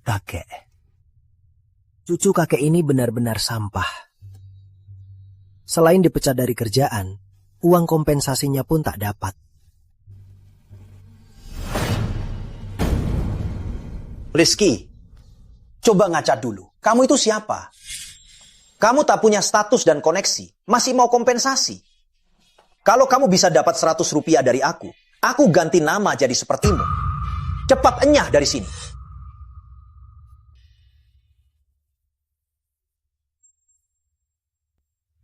Kakek. Cucu kakek ini benar-benar sampah. Selain dipecat dari kerjaan, uang kompensasinya pun tak dapat. Rizky, coba ngaca dulu. Kamu itu siapa? Kamu tak punya status dan koneksi, masih mau kompensasi. Kalau kamu bisa dapat 100 rupiah dari aku ganti nama jadi sepertimu. Cepat enyah dari sini.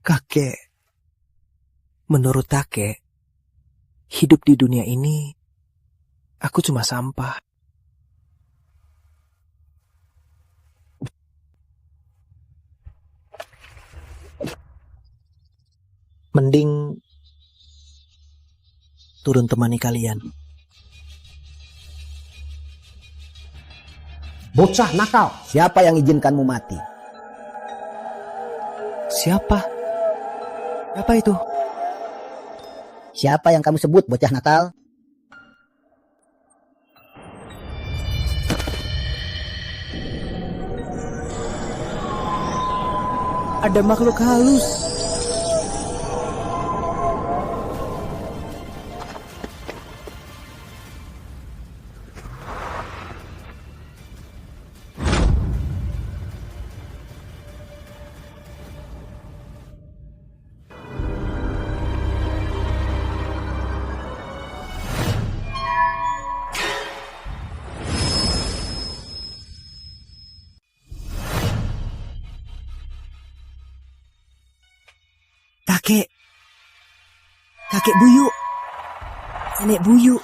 Kakek, menurut kakek, hidup di dunia ini, aku cuma sampah. Mending turun temani kalian. Bocah nakal, siapa yang izinkanmu mati? Siapa? Apa itu? Siapa yang kamu sebut bocah nakal? Ada makhluk halus. Kakek Buyuk. Nenek Buyuk.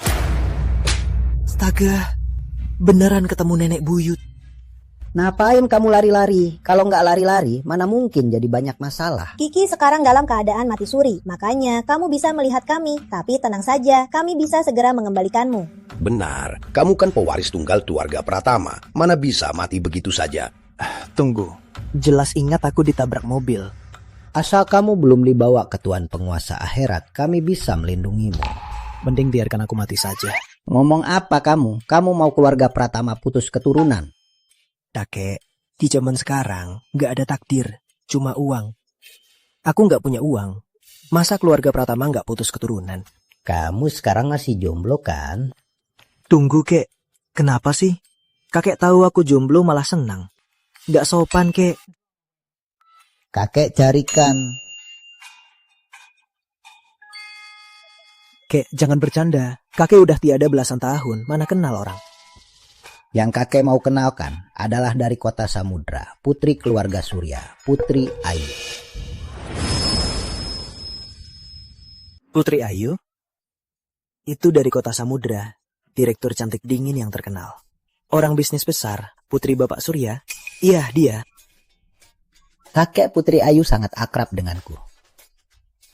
Astaga, beneran ketemu Nenek Buyut. Ngapain kamu lari-lari? Kalau nggak lari-lari, mana mungkin jadi banyak masalah. Kiki sekarang dalam keadaan mati suri, makanya kamu bisa melihat kami. Tapi tenang saja, kami bisa segera mengembalikanmu. Benar, kamu kan pewaris tunggal keluarga Pratama. Mana bisa mati begitu saja? Tunggu, jelas ingat aku ditabrak mobil. Asal kamu belum dibawa ke Tuan Penguasa Akhirat, kami bisa melindungimu. Mending biarkan aku mati saja. Ngomong apa kamu? Kamu mau keluarga Pratama putus keturunan? Kakek, di zaman sekarang nggak ada takdir, cuma uang. Aku nggak punya uang. Masa keluarga Pratama nggak putus keturunan? Kamu sekarang masih jomblo kan? Tunggu, Kek. Kenapa sih? Kakek tahu aku jomblo malah senang. Nggak sopan, Kek. Kakek carikan. Kek, jangan bercanda. Kakek udah tiada belasan tahun, mana kenal orang. Yang kakek mau kenalkan adalah dari kota Samudra, putri keluarga Surya, Putri Ayu. Putri Ayu? Itu dari kota Samudra, direktur cantik dingin yang terkenal. Orang bisnis besar, putri Bapak Surya. Iya, dia. Kakek Putri Ayu sangat akrab denganku.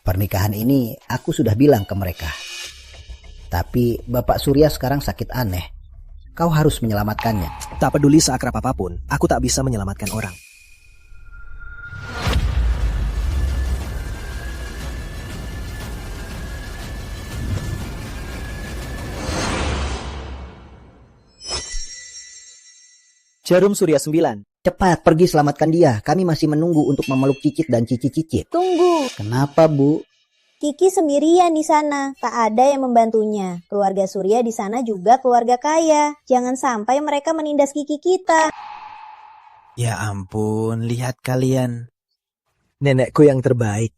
Pernikahan ini aku sudah bilang ke mereka. Tapi Bapak Surya sekarang sakit aneh. Kau harus menyelamatkannya. Tak peduli seakrab apapun, aku tak bisa menyelamatkan orang. Jarum Surya 9. Cepat pergi selamatkan dia. Kami masih menunggu untuk memeluk Cicit dan Cici-Cicit. Tunggu. Kenapa, Bu? Kiki sendirian di sana, tak ada yang membantunya. Keluarga Surya di sana juga keluarga kaya. Jangan sampai mereka menindas Kiki kita. Ya ampun, lihat kalian. Nenekku yang terbaik.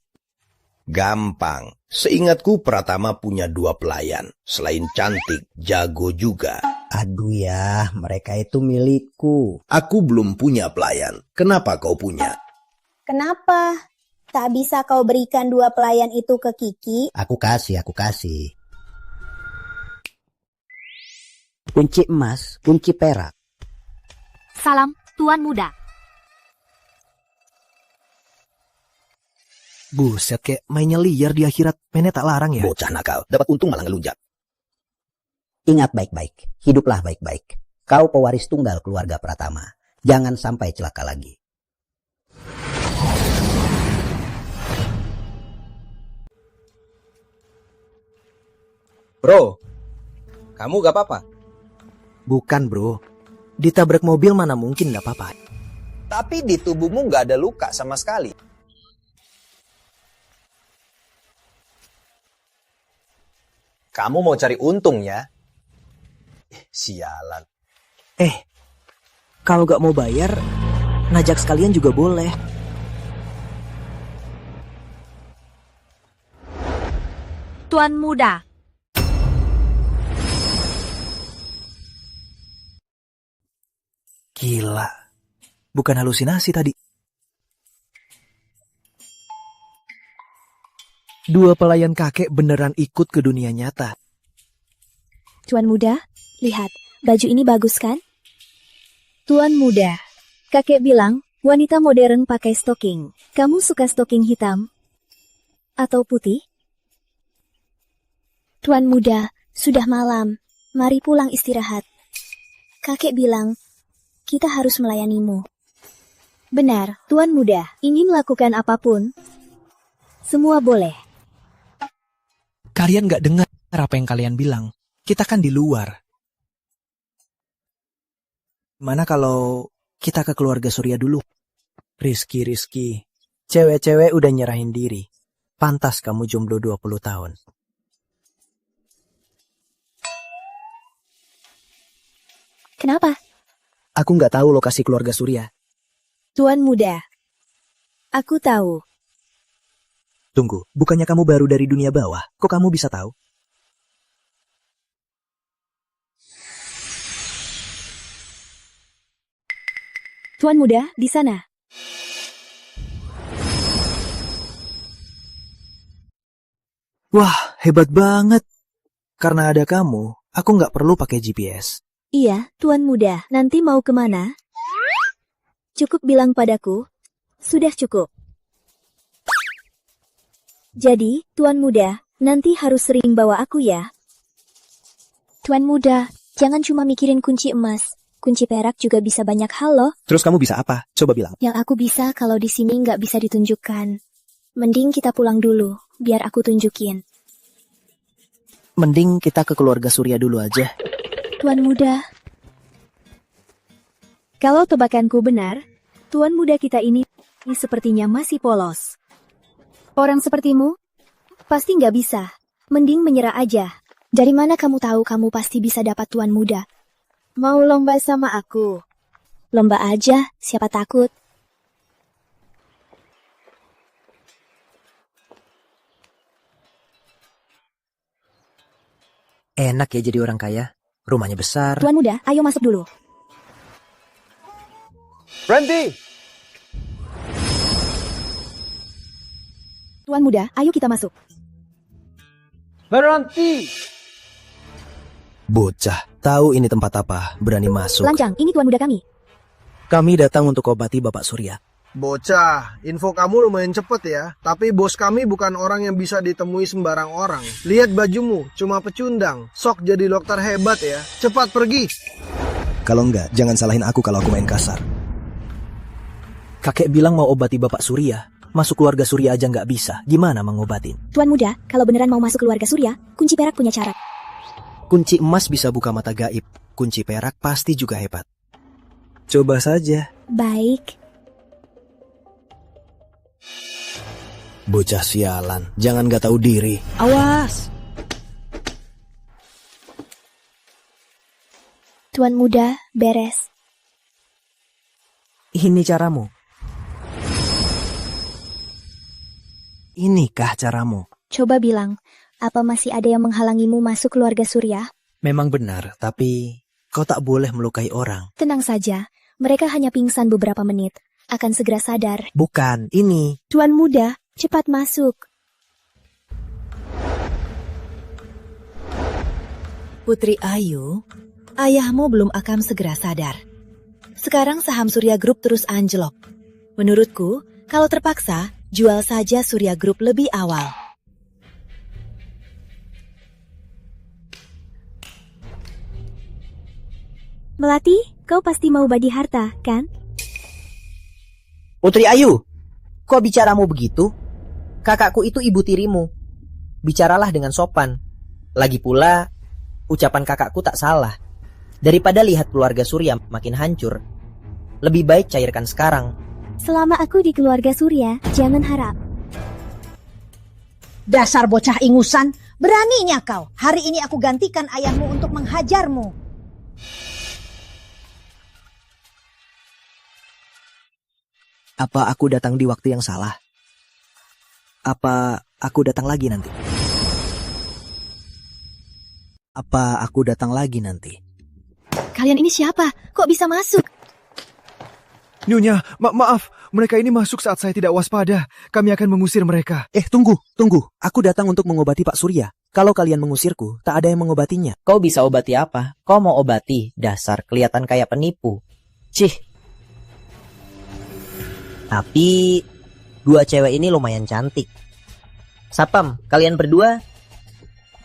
Gampang. Seingatku Pratama punya 2 pelayan. Selain cantik, jago juga. Aduh ya, mereka itu milikku. Aku belum punya pelayan. Kenapa kau punya? Kenapa? Tak bisa kau berikan 2 pelayan itu ke Kiki? Aku kasih. Kunci emas, kunci perak. Salam, Tuan Muda. Buset, Kek, mainnya liar di akhirat. Mainnya tak larang ya? Bocah nakal, dapat untung malah ngelunjak. Ingat baik-baik, hiduplah baik-baik. Kau pewaris tunggal keluarga Pratama. Jangan sampai celaka lagi. Bro, kamu gak apa-apa? Bukan, bro. Ditabrak mobil mana mungkin nggak apa-apa. Tapi di tubuhmu nggak ada luka sama sekali. Kamu mau cari untung ya? Sialan. Kalau nggak mau bayar, najak sekalian juga boleh. Tuan Muda. Gila, bukan halusinasi tadi. Dua pelayan kakek beneran ikut ke dunia nyata. Tuan Muda, lihat, baju ini bagus kan? Tuan Muda, kakek bilang wanita modern pakai stocking. Kamu suka stocking hitam? Atau putih? Tuan Muda, sudah malam. Mari pulang istirahat. Kakek bilang, kita harus melayanimu. Benar, Tuan Muda, ingin melakukan apapun. Semua boleh. Kalian nggak dengar apa yang kalian bilang. Kita kan di luar. Mana kalau kita ke keluarga Surya dulu? Rizky. Cewek-cewek udah nyerahin diri. Pantas kamu jomblo 20 tahun. Kenapa? Aku nggak tahu lokasi keluarga Surya. Tuan Muda, aku tahu. Tunggu, bukannya kamu baru dari dunia bawah? Kok kamu bisa tahu? Tuan Muda, di sana. Wah, hebat banget. Karena ada kamu, aku nggak perlu pakai GPS. Iya, Tuan Muda, nanti mau kemana? Cukup bilang padaku. Sudah cukup. Jadi, Tuan Muda, nanti harus sering bawa aku ya. Tuan Muda, jangan cuma mikirin kunci emas. Kunci perak juga bisa banyak hal loh. Terus kamu bisa apa? Coba bilang. Yang aku bisa kalau di sini nggak bisa ditunjukkan. Mending kita pulang dulu, biar aku tunjukin. Mending kita ke keluarga Surya dulu aja. Tuan Muda. Kalau tebakanku benar, Tuan Muda kita ini sepertinya masih polos. Orang sepertimu pasti nggak bisa. Mending menyerah aja. Dari mana kamu tahu kamu pasti bisa dapat Tuan Muda? Mau lomba sama aku? Lomba aja, siapa takut? Enak ya jadi orang kaya. Rumahnya besar. Tuan Muda, ayo masuk dulu. Berhenti! Tuan Muda, ayo kita masuk. Berhenti! Bocah, tahu ini tempat apa, berani masuk. Lancang, ini Tuan Muda kami. Kami datang untuk obati Bapak Surya. Bocah, info kamu lumayan cepet ya. Tapi bos kami bukan orang yang bisa ditemui sembarang orang. Lihat bajumu, cuma pecundang. Sok jadi dokter hebat ya. Cepat pergi. Kalau enggak, jangan salahin aku kalau aku main kasar. Kakek bilang mau obati Bapak Surya. Masuk keluarga Surya aja nggak bisa. Gimana mengobatin? Tuan Muda, kalau beneran mau masuk keluarga Surya, kunci perak punya syarat. Kunci emas bisa buka mata gaib. Kunci perak pasti juga hebat. Coba saja. Baik. Bocah sialan, jangan gak tahu diri. Awas! Tuan Muda, beres. Ini caramu. Inikah caramu? Coba bilang, apa masih ada yang menghalangimu masuk keluarga Surya? Memang benar, tapi kau tak boleh melukai orang. Tenang saja, mereka hanya pingsan beberapa menit. Akan segera sadar. Bukan, ini. Tuan Muda, cepat masuk. Putri Ayu, ayahmu belum akan segera sadar. Sekarang saham Surya Group terus anjlok. Menurutku, kalau terpaksa, jual saja Surya Group lebih awal. Melati, kau pasti mau bagi harta, kan? Putri Ayu, kok bicaramu begitu? Kakakku itu ibu tirimu. Bicaralah dengan sopan. Lagi pula, ucapan kakakku tak salah. Daripada lihat keluarga Surya makin hancur, lebih baik cairkan sekarang. Selama aku di keluarga Surya, jangan harap. Dasar bocah ingusan, beraninya kau. Hari ini aku gantikan ayahmu untuk menghajarmu. Apa aku datang di waktu yang salah? Apa aku datang lagi nanti? Apa aku datang lagi nanti? Kalian ini siapa? Kok bisa masuk? Nyonya, maaf. Mereka ini masuk saat saya tidak waspada. Kami akan mengusir mereka. Tunggu. Aku datang untuk mengobati Pak Surya. Kalau kalian mengusirku, tak ada yang mengobatinya. Kau bisa obati apa? Kau mau obati? Dasar kelihatan kayak penipu. Cih. Tapi dua cewek ini lumayan cantik. Sapam, kalian berdua,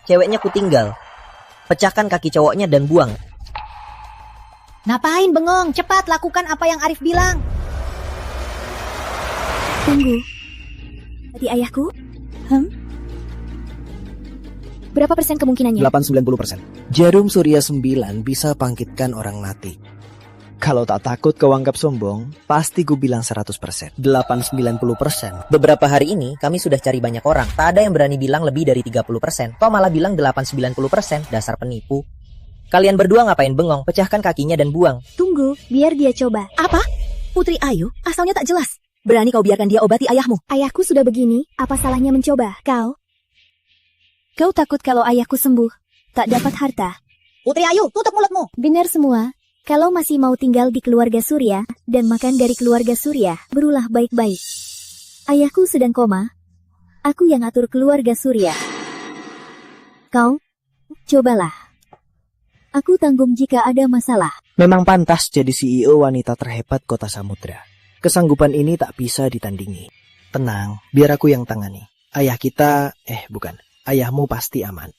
ceweknya kutinggal. Pecahkan kaki cowoknya dan buang. Ngapain bengong? Cepat lakukan apa yang Arif bilang. Tunggu. Tadi ayahku? Berapa persen kemungkinannya? 8-90%. Jarum Surya 9 bisa bangkitkan orang mati. Kalau tak takut kau anggap sombong, pasti gue bilang 100%. 8-90%. Beberapa hari ini kami sudah cari banyak orang. Tak ada yang berani bilang lebih dari 30%. Kau malah bilang 8-90%. Dasar penipu. Kalian berdua ngapain bengong? Pecahkan kakinya dan buang. Tunggu, biar dia coba. Apa? Putri Ayu? Asalnya tak jelas. Berani kau biarkan dia obati ayahmu? Ayahku sudah begini, apa salahnya mencoba? Kau takut kalau ayahku sembuh, tak dapat harta? Putri Ayu, tutup mulutmu. Benar semua. Kalau masih mau tinggal di keluarga Surya, dan makan dari keluarga Surya, berulah baik-baik. Ayahku sedang koma. Aku yang atur keluarga Surya. Kau, cobalah. Aku tanggung jika ada masalah. Memang pantas jadi CEO wanita terhebat kota Samudra. Kesanggupan ini tak bisa ditandingi. Tenang, biar aku yang tangani. Ayah kita, bukan, ayahmu pasti aman.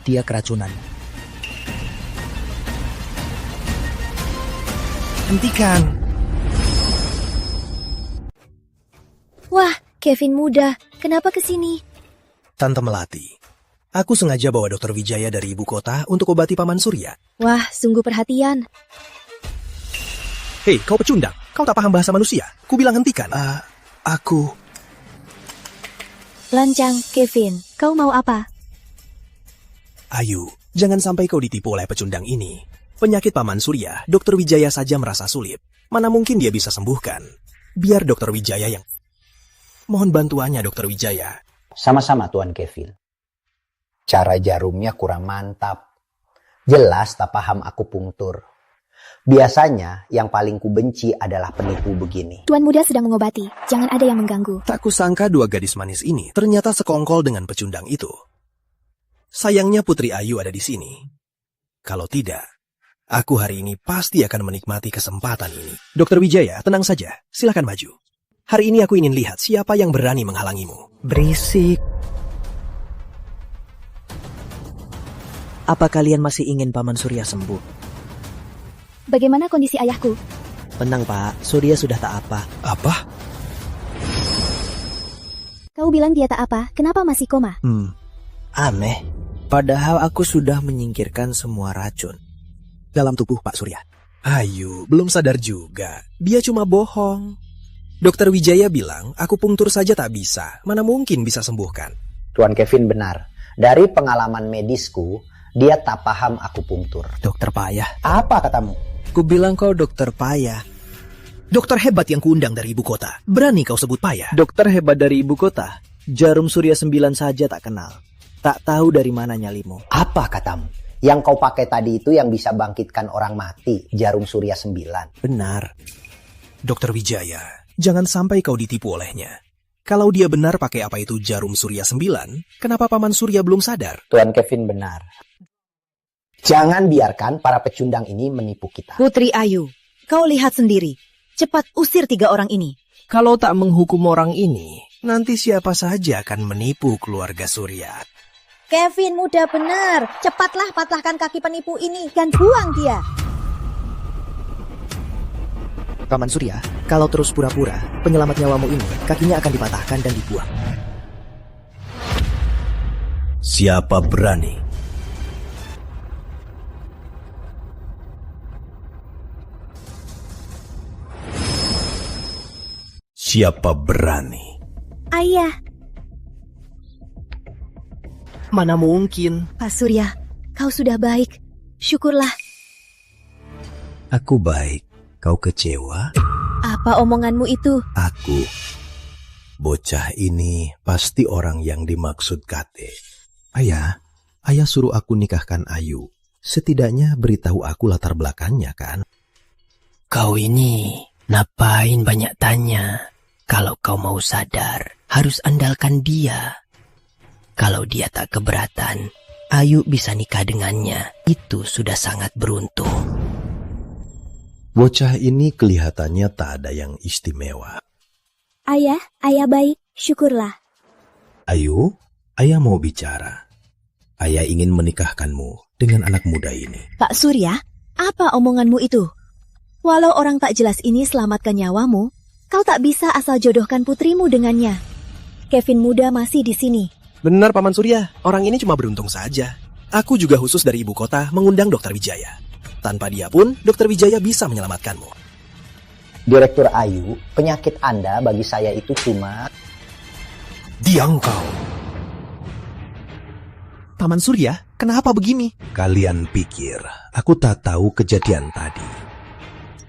Dia keracunan. Hentikan. Wah, Kevin muda, kenapa kesini? Tante Melati, aku sengaja bawa Dokter Wijaya dari ibu kota untuk obati Paman Surya. Wah, sungguh perhatian. Hei, kau pecundang. Kau tak paham bahasa manusia. Ku bilang hentikan. Aku... Lancang, Kevin. Kau mau apa? Ayu, jangan sampai kau ditipu oleh pecundang ini. Penyakit Paman Surya, Dokter Wijaya saja merasa sulit. Mana mungkin dia bisa sembuhkan. Biar Dokter Wijaya yang... Mohon bantuannya, Dokter Wijaya. Sama-sama, Tuan Kevin. Cara jarumnya kurang mantap. Jelas tak paham akupunktur. Biasanya yang paling kubenci adalah penipu begini. Tuan muda sedang mengobati, jangan ada yang mengganggu. Tak kusangka dua gadis manis ini ternyata sekongkol dengan pecundang itu. Sayangnya Putri Ayu ada di sini. Kalau tidak, aku hari ini pasti akan menikmati kesempatan ini. Dokter Wijaya, tenang saja. Silakan maju. Hari ini aku ingin lihat siapa yang berani menghalangimu. Berisik. Apa kalian masih ingin Paman Surya sembuh? Bagaimana kondisi ayahku? Tenang, Pak. Surya sudah tak apa. Apa? Kau bilang dia tak apa, kenapa masih koma? Aneh. Padahal aku sudah menyingkirkan semua racun Dalam tubuh Pak Surya. Ayu, belum sadar juga. Dia cuma bohong. Dokter Wijaya bilang, akupunktur saja tak bisa. Mana mungkin bisa sembuhkan. Tuan Kevin benar. Dari pengalaman medisku, dia tak paham akupunktur. Dokter payah. Apa katamu? Ku bilang kau dokter payah. Dokter hebat yang kuundang dari ibu kota. Berani kau sebut payah? Dokter hebat dari ibu kota? Jarum Surya 9 saja tak kenal. Tak tahu dari mana nyalimu. Apa katamu? Yang kau pakai tadi itu yang bisa bangkitkan orang mati. Jarum Surya 9. Benar. Dokter Wijaya, jangan sampai kau ditipu olehnya. Kalau dia benar pakai apa itu Jarum Surya 9, kenapa Paman Surya belum sadar? Tuan Kevin benar. Jangan biarkan para pecundang ini menipu kita. Putri Ayu, kau lihat sendiri. Cepat usir 3 orang ini. Kalau tak menghukum orang ini, nanti siapa saja akan menipu keluarga Surya. Kevin muda benar. Cepatlah patahkan kaki penipu ini dan buang dia. Paman Surya, kalau terus pura-pura, penyelamat nyawamu ini, kakinya akan dipatahkan dan dibuang. Siapa berani? Siapa berani? Ayah, Mana mungkin? Pak Surya, kau sudah baik. Syukurlah. Aku baik. Kau kecewa? Apa omonganmu itu? Aku. Bocah ini pasti orang yang dimaksud Kate. Ayah suruh aku nikahkan Ayu. Setidaknya beritahu aku latar belakangnya kan? Kau ini ngapain banyak tanya? Kalau kau mau sadar, harus andalkan dia. Kalau dia tak keberatan, Ayu bisa nikah dengannya. Itu sudah sangat beruntung. Bocah ini kelihatannya tak ada yang istimewa. Ayah baik. Syukurlah. Ayu, ayah mau bicara. Ayah ingin menikahkanmu dengan anak muda ini. Pak Surya, apa omonganmu itu? Walau orang tak jelas ini selamatkan nyawamu, kau tak bisa asal jodohkan putrimu dengannya. Kevin muda masih di sini. Benar Paman Surya, orang ini cuma beruntung saja. Aku juga khusus dari ibu kota mengundang Dokter Wijaya. Tanpa dia pun, Dokter Wijaya bisa menyelamatkanmu. Direktur Ayu, penyakit Anda bagi saya itu cuma... Diam kau. Paman Surya, kenapa begini? Kalian pikir aku tak tahu kejadian tadi?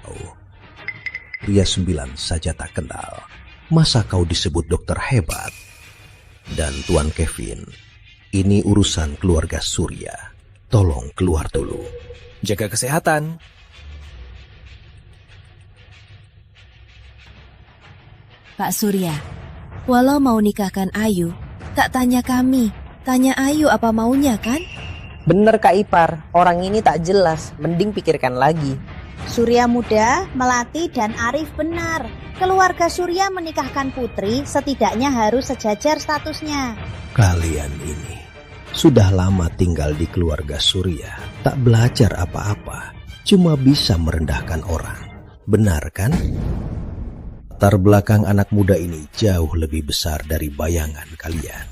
Oh, pria 9 saja tak kenal. Masa kau disebut dokter hebat? Dan Tuan Kevin, ini urusan keluarga Surya. Tolong keluar dulu. Jaga kesehatan. Pak Surya, walau mau nikahkan Ayu, tak tanya kami. Tanya Ayu apa maunya kan? Bener Kak Ipar, orang ini tak jelas, mending pikirkan lagi. Surya muda, Melati dan Arif benar. Keluarga Surya menikahkan putri setidaknya harus sejajar statusnya. Kalian ini sudah lama tinggal di keluarga Surya, tak belajar apa-apa, cuma bisa merendahkan orang. Benar kan? Latar belakang anak muda ini jauh lebih besar dari bayangan kalian.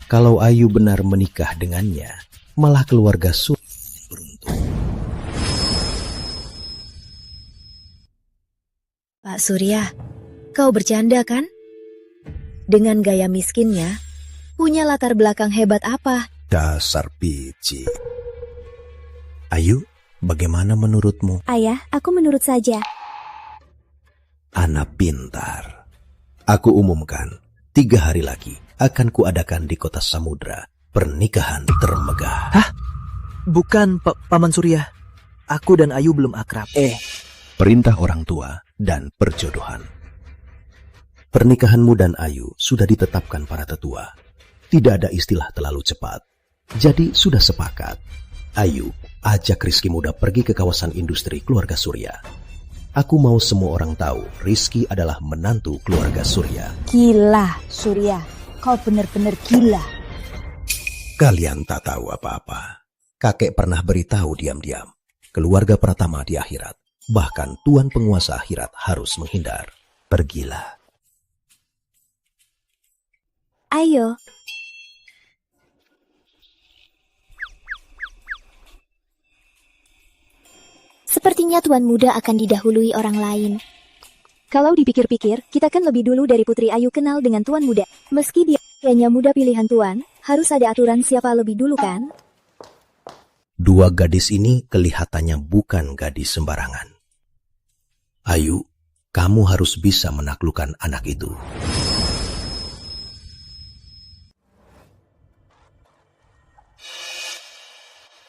Kalau Ayu benar menikah dengannya, malah keluarga Surya beruntung. Pak Surya, kau bercanda kan? Dengan gaya miskinnya, punya latar belakang hebat apa? Dasar pici. Ayu, bagaimana menurutmu? Ayah, aku menurut saja. Anak pintar. Aku umumkan, 3 hari lagi akan kuadakan di kota Samudra pernikahan termegah. Hah? Bukan, Paman Surya. Aku dan Ayu belum akrab. Perintah orang tua dan perjodohan. Pernikahanmu dan Ayu sudah ditetapkan para tetua. Tidak ada istilah terlalu cepat. Jadi sudah sepakat. Ayu, ajak Rizky muda pergi ke kawasan industri keluarga Surya. Aku mau semua orang tahu Rizky adalah menantu keluarga Surya. Gila, Surya. Kau benar-benar gila. Kalian tak tahu apa-apa. Kakek pernah beritahu diam-diam. Keluarga Pratama di akhirat. Bahkan Tuan penguasa akhirat harus menghindar. Pergilah. Ayo. Sepertinya Tuan Muda akan didahului orang lain. Kalau dipikir-pikir, kita kan lebih dulu dari Putri Ayu kenal dengan Tuan Muda. Meski dia hanya muda pilihan Tuan, harus ada aturan siapa lebih dulu kan? 2 gadis ini kelihatannya bukan gadis sembarangan. Ayu, kamu harus bisa menaklukkan anak itu.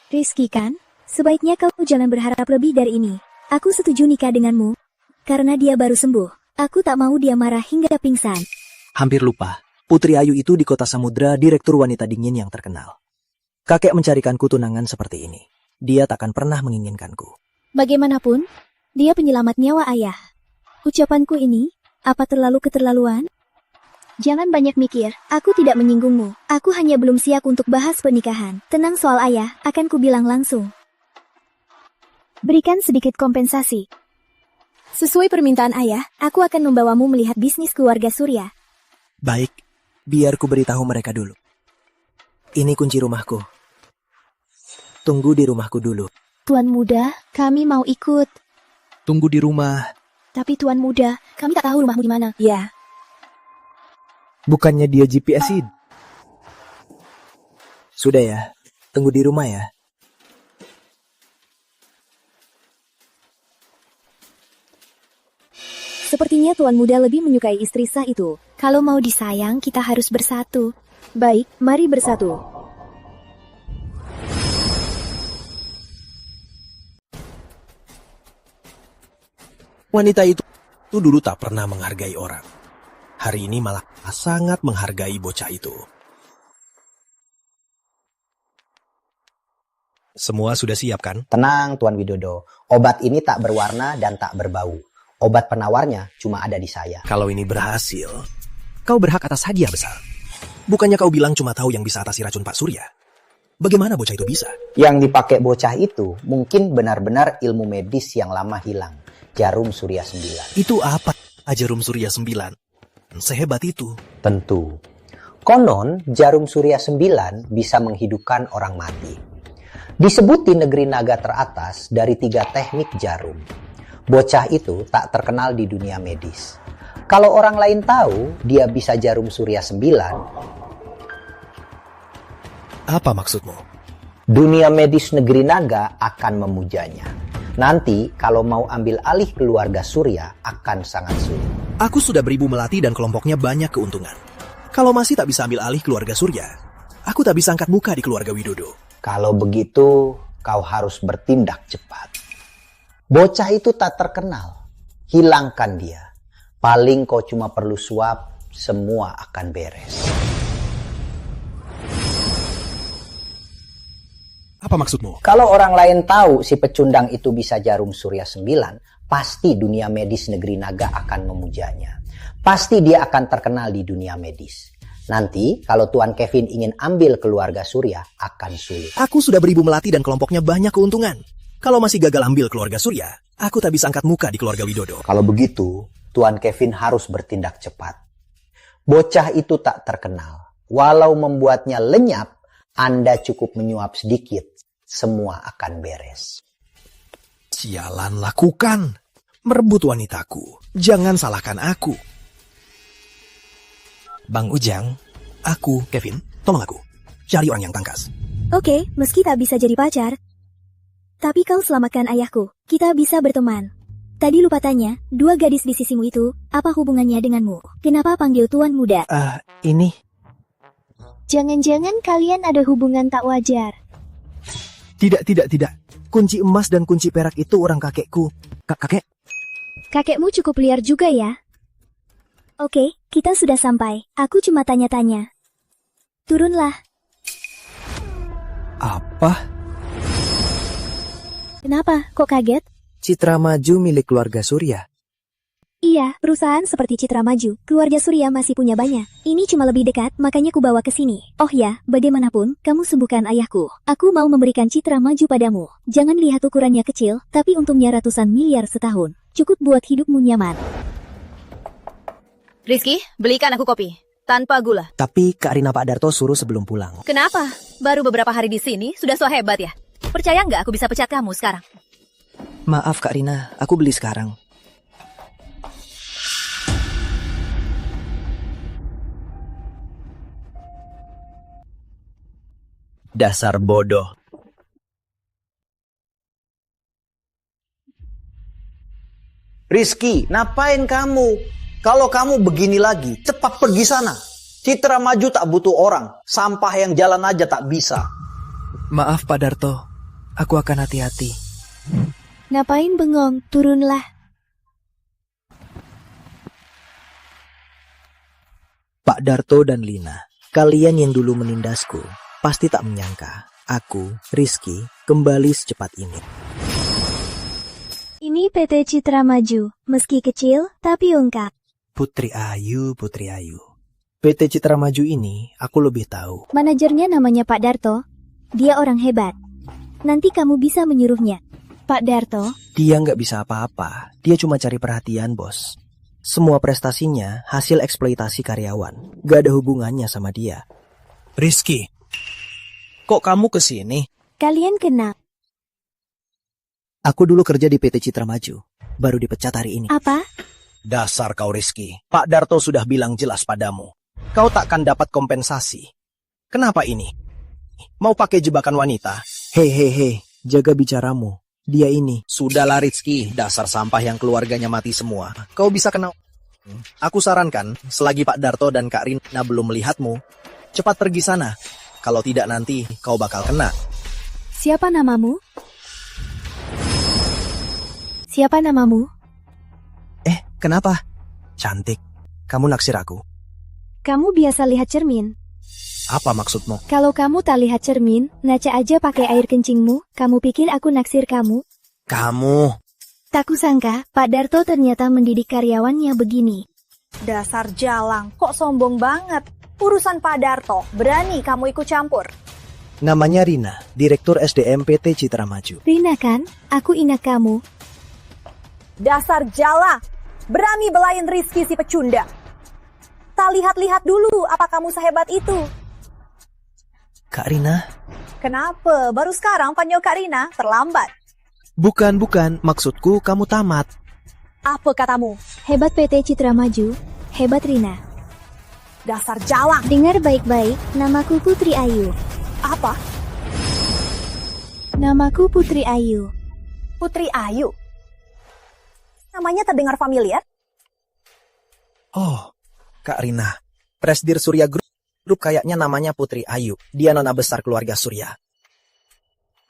Rizky kan? Sebaiknya kau jangan berharap lebih dari ini. Aku setuju nikah denganmu. Karena dia baru sembuh. Aku tak mau dia marah hingga pingsan. Hampir lupa. Putri Ayu itu di kota Samudra direktur wanita dingin yang terkenal. Kakek mencarikanku tunangan seperti ini. Dia takkan pernah menginginkanku. Bagaimanapun, dia penyelamat nyawa ayah. Ucapanku ini, apa terlalu keterlaluan? Jangan banyak mikir, aku tidak menyinggungmu. Aku hanya belum siap untuk bahas pernikahan. Tenang soal ayah, akan kubilang langsung. Berikan sedikit kompensasi. Sesuai permintaan ayah, aku akan membawamu melihat bisnis keluarga Surya. Baik, biar ku beritahu mereka dulu. Ini kunci rumahku. Tunggu di rumahku dulu. Tuan muda, kami mau ikut. Tunggu di rumah. Tapi tuan muda, kami tak tahu rumahmu di mana. Ya. Bukannya dia GPS-in. Sudah ya, tunggu di rumah ya. Sepertinya tuan muda lebih menyukai istri sah itu. Kalau mau disayang, kita harus bersatu. Baik, mari bersatu. Wanita itu dulu tak pernah menghargai orang. Hari ini malah sangat menghargai bocah itu. Semua sudah siap kan? Tenang Tuan Widodo, obat ini tak berwarna dan tak berbau. Obat penawarnya cuma ada di saya. Kalau ini berhasil, kau berhak atas hadiah besar. Bukannya kau bilang cuma tahu yang bisa atasi racun Pak Surya? Bagaimana bocah itu bisa? Yang dipakai bocah itu mungkin benar-benar ilmu medis yang lama hilang. Jarum Surya 9. Itu apa? Jarum Surya 9? Sehebat itu? Tentu. Konon jarum Surya 9 bisa menghidupkan orang mati. Disebut di negeri naga teratas dari 3 teknik jarum. Bocah itu tak terkenal di dunia medis. Kalau orang lain tahu dia bisa jarum Surya 9. Apa maksudmu? Dunia medis negeri naga akan memujanya. Nanti kalau mau ambil alih keluarga Surya akan sangat sulit. Aku sudah beribu melati dan kelompoknya banyak keuntungan. Kalau masih tak bisa ambil alih keluarga Surya, aku tak bisa angkat muka di keluarga Widodo. Kalau begitu, kau harus bertindak cepat. Bocah itu tak terkenal. Hilangkan dia. Paling kau cuma perlu suap, semua akan beres. Apa maksudmu? Kalau orang lain tahu si pecundang itu bisa jarum Surya 9, pasti dunia medis negeri naga akan memujanya. Pasti dia akan terkenal di dunia medis. Nanti kalau Tuan Kevin ingin ambil keluarga Surya akan sulit. Aku sudah beribu melati dan kelompoknya banyak keuntungan. Kalau masih gagal ambil keluarga Surya, aku tak bisa angkat muka di keluarga Widodo. Kalau begitu, Tuan Kevin harus bertindak cepat. Bocah itu tak terkenal. Walau membuatnya lenyap, Anda cukup menyuap sedikit, semua akan beres. Sialan, lakukan. Merebut wanitaku. Jangan salahkan aku. Bang Ujang, aku, Kevin, tolong aku. Cari orang yang tangkas. Oke, meski tak bisa jadi pacar, tapi kau selamatkan ayahku. Kita bisa berteman. Tadi lupa tanya, 2 gadis di sisimu itu, apa hubungannya denganmu? Kenapa panggil Tuan Muda? Ini. Jangan-jangan kalian ada hubungan tak wajar. Tidak. Kunci emas dan kunci perak itu orang kakekku. Kakek? Kakekmu cukup liar juga ya? Oke, kita sudah sampai. Aku cuma tanya-tanya. Turunlah. Apa? Kenapa? Kok kaget? Citra Maju milik keluarga Surya. Iya, perusahaan seperti Citra Maju, keluarga Surya masih punya banyak. Ini cuma lebih dekat, makanya ku bawa ke sini. Oh ya, bagaimanapun, kamu sembuhkan ayahku. Aku mau memberikan Citra Maju padamu. Jangan lihat ukurannya kecil, tapi untungnya ratusan miliar setahun. Cukup buat hidupmu nyaman. Rizky, belikan aku kopi. Tanpa gula. Tapi Kak Rina Pak Darto suruh sebelum pulang. Kenapa? Baru beberapa hari di sini, sudah so hebat ya? Percaya nggak aku bisa pecat kamu sekarang? Maaf Kak Rina, aku beli sekarang. Dasar bodoh. Rizky, ngapain kamu? Kalau kamu begini lagi, cepat pergi sana. Citra Maju tak butuh orang. Sampah yang jalan aja tak bisa. Maaf Pak Darto, aku akan hati-hati. Ngapain bengong? Turunlah. Pak Darto dan Lina, kalian yang dulu menindasku, pasti tak menyangka aku, Rizky, kembali secepat ini. Ini PT Citra Maju, meski kecil, tapi ungkap. Putri Ayu. PT Citra Maju ini, aku lebih tahu. Manajernya namanya Pak Darto. Dia orang hebat. Nanti kamu bisa menyuruhnya. Pak Darto, Dia nggak bisa apa-apa. Dia cuma cari perhatian, bos. Semua prestasinya hasil eksploitasi karyawan. Gak ada hubungannya sama dia. Rizky, kok kamu kesini? kalian kenal? Aku dulu kerja di PT Citra Maju. Baru dipecat hari ini. Apa? Dasar kau Rizky. Pak Darto sudah bilang jelas padamu. Kau takkan dapat kompensasi. Kenapa ini? Mau pakai jebakan wanita? Hei, jaga bicaramu. Dia ini. Sudahlah Rizky, dasar sampah yang keluarganya mati semua. Kau bisa kenal. Aku sarankan, selagi Pak Darto dan Kak Rina belum melihatmu, cepat pergi sana. Kalau tidak nanti kau bakal kena. Siapa namamu? Siapa namamu? Kenapa? Cantik. Kamu naksir aku. Kamu biasa lihat cermin. Apa maksudmu? Kalau kamu tak lihat cermin, ngaca aja pakai air kencingmu, kamu pikir aku naksir kamu? Kamu. Tak kusangka, Pak Darto ternyata mendidik karyawannya begini. Dasar jalang, kok sombong banget. Urusan Pak Darto, berani kamu ikut campur. Namanya Rina, Direktur SDM PT Citra Maju. Rina kan? Aku ingat kamu. Dasar jalang, berani belain Rizky si pecundang. Tak lihat-lihat dulu apa kamu sehebat itu. Kak Rina? Kenapa? Baru sekarang panggil Kak Rina, terlambat. Bukan. Maksudku kamu tamat. Apa katamu? Hebat PT Citra Maju, hebat Rina. Dasar jalang. Dengar baik-baik, namaku Putri Ayu. Apa? Namaku Putri Ayu. Putri Ayu? Namanya terdengar familiar? Oh, Kak Rina. Presdir Surya Group kayaknya namanya Putri Ayu. Dia nona besar keluarga Surya.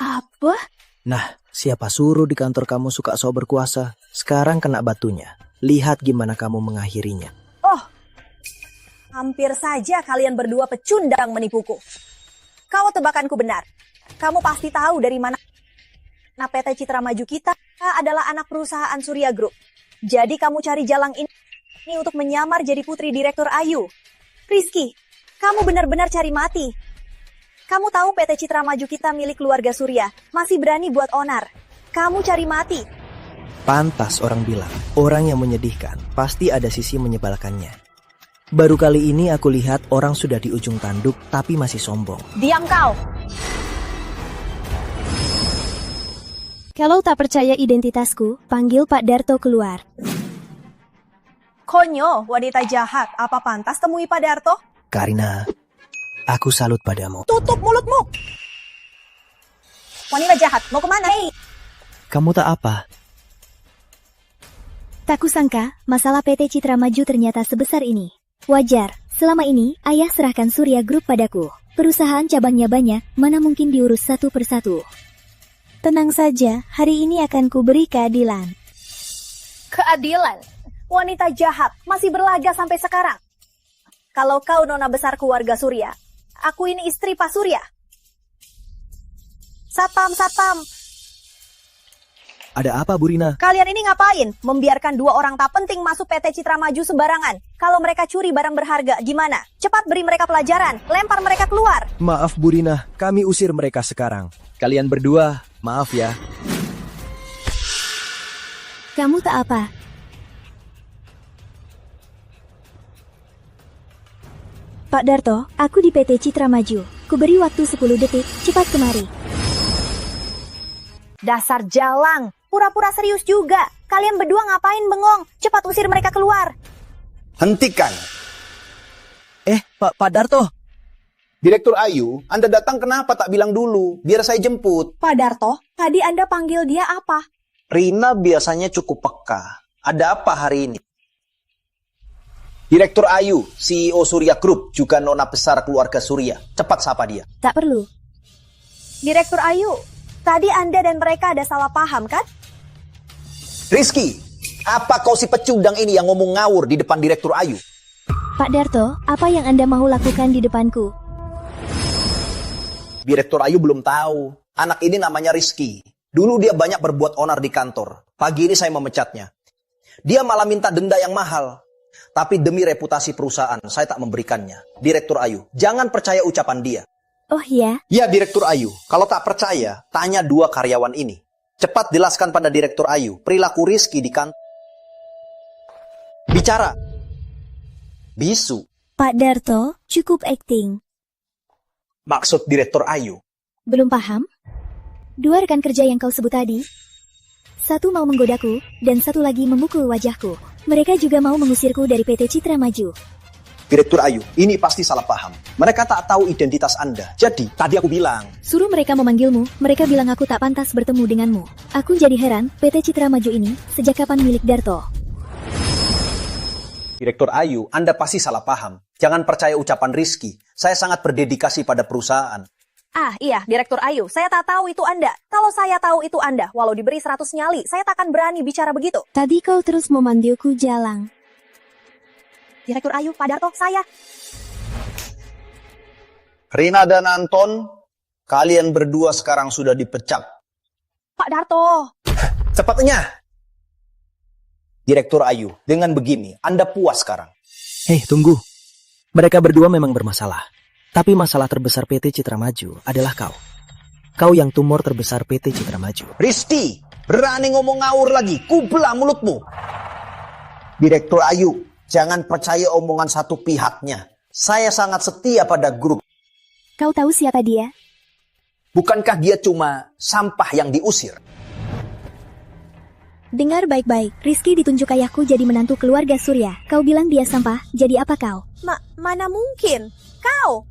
Apa? Nah, siapa suruh di kantor kamu suka so berkuasa? Sekarang kena batunya. Lihat gimana kamu mengakhirinya. Oh, hampir saja kalian berdua pecundang menipuku. Kalau tebakanku benar, kamu pasti tahu dari mana PT Citra Maju kita adalah anak perusahaan Surya Group. Jadi kamu cari jalang ini untuk menyamar jadi putri Direktur Ayu. Rizky, kamu benar-benar cari mati. Kamu tahu PT Citra Maju kita milik keluarga Surya, masih berani buat onar. Kamu cari mati. Pantas orang bilang, orang yang menyedihkan pasti ada sisi menyebalkannya. Baru kali ini aku lihat orang sudah di ujung tanduk tapi masih sombong. Diam kau! Kalau tak percaya identitasku, panggil Pak Darto keluar. Konyo, wanita jahat, apa pantas temui Pak Darto? Karina, aku salut padamu. Tutup mulutmu! Wanita jahat, mau kemana? Hei! Kamu tak apa? Tak kusangka, masalah PT Citra Maju ternyata sebesar ini. Wajar, selama ini ayah serahkan Surya Group padaku. Perusahaan cabangnya banyak, mana mungkin diurus satu persatu. Tenang saja, hari ini akan kuberi keadilan. Keadilan? Wanita jahat, masih berlaga sampai sekarang. Kalau kau nona besar keluarga Surya, aku ini istri Pak Surya. Satpam. Ada apa, Bu Rina? Kalian ini ngapain? Membiarkan dua orang tak penting masuk PT Citra Maju sembarangan. Kalau mereka curi barang berharga, gimana? Cepat beri mereka pelajaran, lempar mereka keluar. Maaf, Bu Rina, kami usir mereka sekarang. Kalian berdua, maaf ya. Kamu tak apa? Pak Darto, aku di PT Citra Maju. Kuberi waktu 10 detik, cepat kemari. Dasar jalang, pura-pura serius juga. Kalian berdua ngapain bengong? Cepat usir mereka keluar. Hentikan. Pak Darto. Direktur Ayu, Anda datang kenapa tak bilang dulu? Biar saya jemput. Pak Darto, tadi Anda panggil dia apa? Rina biasanya cukup peka. Ada apa hari ini? Direktur Ayu, CEO Surya Group, juga nona besar keluarga Surya. Cepat sapa dia. Tak perlu. Direktur Ayu, tadi Anda dan mereka ada salah paham kan? Rizky, apa kau si pecundang ini yang ngomong ngawur di depan Direktur Ayu? Pak Darto, apa yang Anda mau lakukan di depanku? Direktur Ayu belum tahu. Anak ini namanya Rizky. Dulu dia banyak berbuat onar di kantor. Pagi ini saya memecatnya. Dia malah minta denda yang mahal. Tapi demi reputasi perusahaan, saya tak memberikannya. Direktur Ayu, jangan percaya ucapan dia. Oh ya? Ya, Direktur Ayu. Kalau tak percaya, tanya dua karyawan ini. Cepat jelaskan pada Direktur Ayu, perilaku Rizky di kantor. Bicara. Bisu. Pak Darto, cukup acting. Maksud Direktur Ayu. Belum paham? Dua rekan kerja yang kau sebut tadi. Satu mau menggodaku, dan satu lagi memukul wajahku. Mereka juga mau mengusirku dari PT Citra Maju. Direktur Ayu, ini pasti salah paham. Mereka tak tahu identitas Anda. Jadi, tadi aku bilang. Suruh mereka memanggilmu, mereka bilang aku tak pantas bertemu denganmu. Aku jadi heran, PT Citra Maju ini, sejak kapan milik Darto? Direktur Ayu, Anda pasti salah paham. Jangan percaya ucapan Rizky. Saya sangat berdedikasi pada perusahaan. Ah iya, Direktur Ayu, saya tak tahu itu Anda. Kalau saya tahu itu Anda, walau diberi 100 nyali, saya tak akan berani bicara begitu. Tadi kau terus memanggilku Jalang. Direktur Ayu, Pak Darto, saya. Rina dan Anton, kalian berdua sekarang sudah dipecat. Pak Darto. Cepatnya. Direktur Ayu, dengan begini, Anda puas sekarang. Hei, tunggu. Mereka berdua memang bermasalah. Tapi masalah terbesar PT Citra Maju adalah kau. Kau yang tumor terbesar PT Citra Maju. Rizky, berani ngomong ngawur lagi, kubelah mulutmu. Direktur Ayu, jangan percaya omongan satu pihaknya. Saya sangat setia pada grup. Kau tahu siapa dia? Bukankah dia cuma sampah yang diusir? Dengar baik-baik, Rizky ditunjuk ayahku jadi menantu keluarga Surya. Kau bilang dia sampah, jadi apa kau? Mana mungkin? Kau!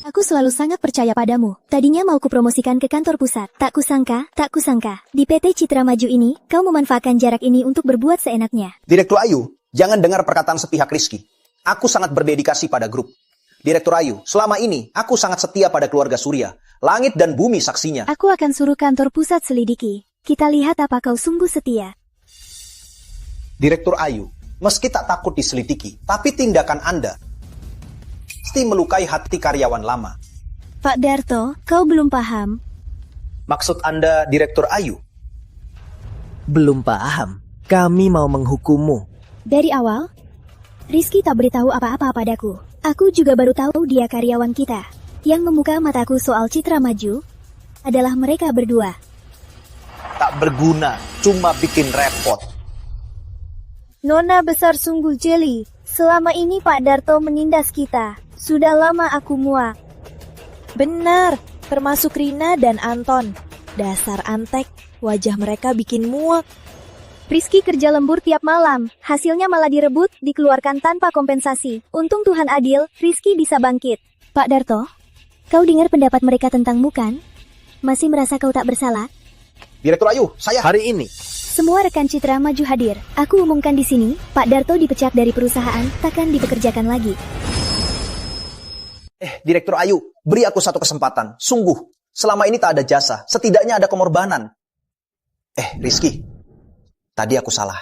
Aku selalu sangat percaya padamu. Tadinya mau kupromosikan ke kantor pusat. Tak kusangka. Di PT Citra Maju ini, kau memanfaatkan jarak ini untuk berbuat seenaknya. Direktur Ayu, jangan dengar perkataan sepihak Rizky. Aku sangat berdedikasi pada grup. Direktur Ayu, selama ini aku sangat setia pada keluarga Surya. Langit dan bumi saksinya. Aku akan suruh kantor pusat selidiki. Kita lihat apa kau sungguh setia. Direktur Ayu, meski tak takut diselidiki, tapi tindakan Anda pasti melukai hati karyawan lama. Pak Darto, kau belum paham. Maksud Anda Direktur Ayu? Belum paham. Kami mau menghukummu. Dari awal, Rizky tak beritahu apa-apa padaku. Aku juga baru tahu dia karyawan kita. Yang membuka mataku soal Citra Maju adalah mereka berdua. Tak berguna, cuma bikin repot. Nona besar sungguh jeli. Selama ini Pak Darto menindas kita. Sudah lama aku muak. Benar, termasuk Rina dan Anton. Dasar antek, wajah mereka bikin muak. Rizky kerja lembur tiap malam, hasilnya malah direbut, dikeluarkan tanpa kompensasi. Untung Tuhan adil, Rizky bisa bangkit. Pak Darto, kau dengar pendapat mereka tentangmu kan? Masih merasa kau tak bersalah? Direktur Ayu, saya hari ini. Semua rekan Citra Maju hadir. Aku umumkan di sini, Pak Darto dipecat dari perusahaan, takkan dipekerjakan lagi. Direktur Ayu, beri aku satu kesempatan. Sungguh, selama ini tak ada jasa. Setidaknya ada pengorbanan. Rizky, tadi aku salah.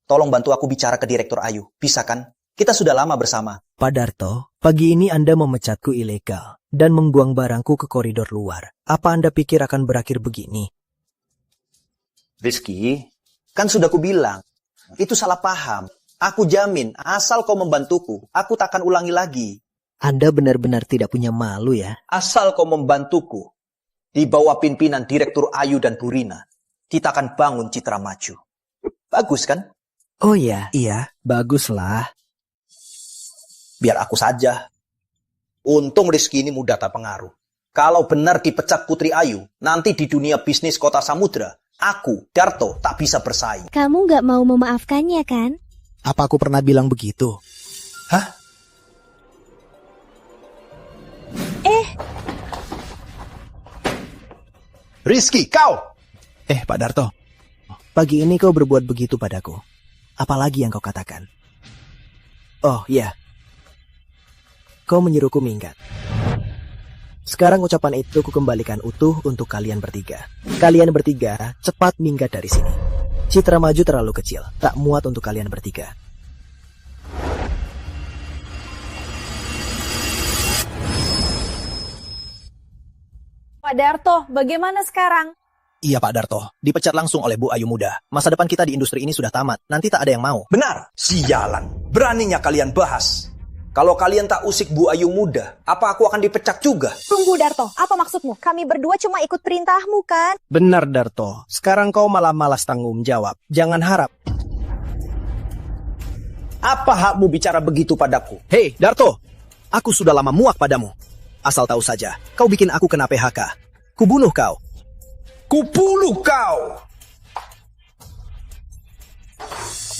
Tolong bantu aku bicara ke Direktur Ayu. Bisa kan? Kita sudah lama bersama. Pak Darto, pagi ini Anda memecatku ilegal dan membuang barangku ke koridor luar. Apa Anda pikir akan berakhir begini? Rizky, kan sudah ku bilang. Itu salah paham. Aku jamin, asal kau membantuku, aku takkan ulangi lagi. Anda benar-benar tidak punya malu ya? Asal kau membantuku, di bawah pimpinan Direktur Ayu dan Bu Rina, kita akan bangun Citra Maju. Bagus kan? Oh iya, baguslah. Biar aku saja. Untung Rizky ini mudah terpengaruh. Kalau benar dipecat Putri Ayu, nanti di dunia bisnis Kota Samudra, aku, Darto, tak bisa bersaing. Kamu gak mau memaafkannya kan? Apa aku pernah bilang begitu? Hah? Rizky, kau! Pak Darto, pagi ini kau berbuat begitu padaku. Apalagi yang kau katakan? Oh iya, kau menyuruhku minggat. Sekarang ucapan itu kukembalikan utuh untuk kalian bertiga. Kalian bertiga cepat minggat dari sini. Citra Maju terlalu kecil, tak muat untuk kalian bertiga. Pak Darto, bagaimana sekarang? Iya Pak Darto, dipecat langsung oleh Bu Ayu Muda. Masa depan kita di industri ini sudah tamat, nanti tak ada yang mau. Benar, sialan. Beraninya kalian bahas. Kalau kalian tak usik Bu Ayu muda, apa aku akan dipecat juga? Tunggu Darto, apa maksudmu? Kami berdua cuma ikut perintahmu kan? Benar Darto, sekarang kau malah malas tanggung jawab. Jangan harap. Apa hakmu bicara begitu padaku? Hei, Darto, aku sudah lama muak padamu. Asal tahu saja, kau bikin aku kena PHK. Kubunuh kau. Kubunuh kau!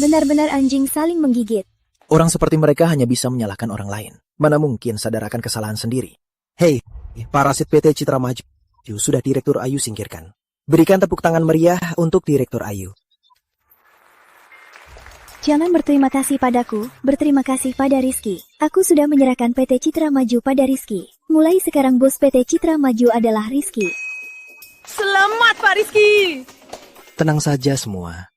Benar-benar anjing saling menggigit. Orang seperti mereka hanya bisa menyalahkan orang lain. Mana mungkin sadar akan kesalahan sendiri. Hei, parasit PT Citra Maju sudah Direktur Ayu singkirkan. Berikan tepuk tangan meriah untuk Direktur Ayu. Jangan berterima kasih padaku, berterima kasih pada Rizky. Aku sudah menyerahkan PT Citra Maju pada Rizky. Mulai sekarang bos PT Citra Maju adalah Rizky. Selamat Pak Rizky! Tenang saja semua.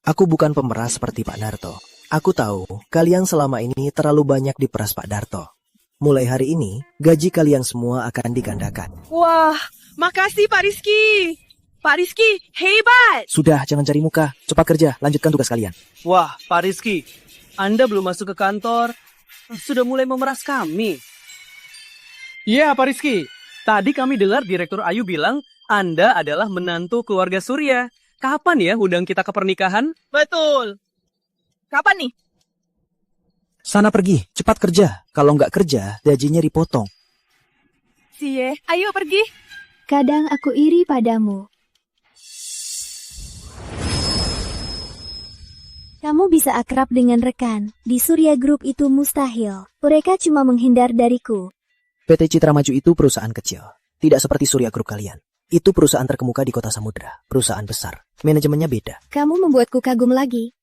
Aku bukan pemeras seperti Pak Darto. Aku tahu, kalian selama ini terlalu banyak diperas Pak Darto. Mulai hari ini, gaji kalian semua akan digandakan. Wah, makasih Pak Rizky. Pak Rizky, hebat! Sudah, jangan cari muka. Cepat kerja, lanjutkan tugas kalian. Wah, Pak Rizky, Anda belum masuk ke kantor, sudah mulai memeras kami. Iya, Pak Rizky. Tadi kami dengar Direktur Ayu bilang Anda adalah menantu keluarga Surya. Kapan ya undang kita ke pernikahan? Betul. Kapan nih? Sana pergi, cepat kerja. Kalau nggak kerja, gajinya dipotong. Cie, ayo pergi. Kadang aku iri padamu. Kamu bisa akrab dengan rekan. Di Surya Group itu mustahil. Mereka cuma menghindar dariku. PT Citra Maju itu perusahaan kecil. Tidak seperti Surya Group kalian. Itu perusahaan terkemuka di kota Samudra. Perusahaan besar. Manajemennya beda. Kamu membuatku kagum lagi.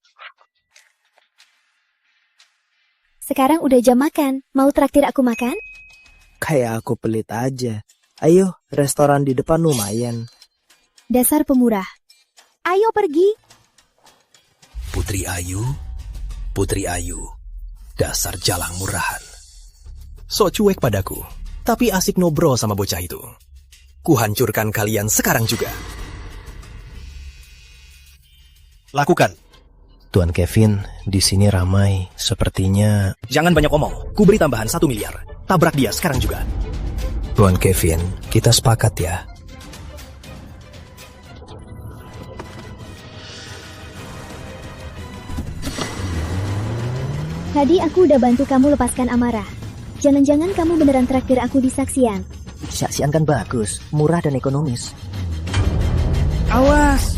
Sekarang udah jam makan. Mau traktir aku makan? Kayak aku pelit aja. Ayo, restoran di depan lumayan. Dasar pemurah. Ayo pergi. Putri Ayu, dasar jalang murahan. So cuek padaku, tapi asik ngobrol sama bocah itu. Kuhancurkan kalian sekarang juga. Lakukan. Tuan Kevin, di sini ramai. Sepertinya... Jangan banyak omong, ku beri tambahan 1 miliar. Tabrak dia sekarang juga. Tuan Kevin, kita sepakat ya. Tadi aku udah bantu kamu lepaskan amarah. Jangan-jangan kamu beneran traktir aku di saksian. Saksian kan bagus, murah dan ekonomis. Awas!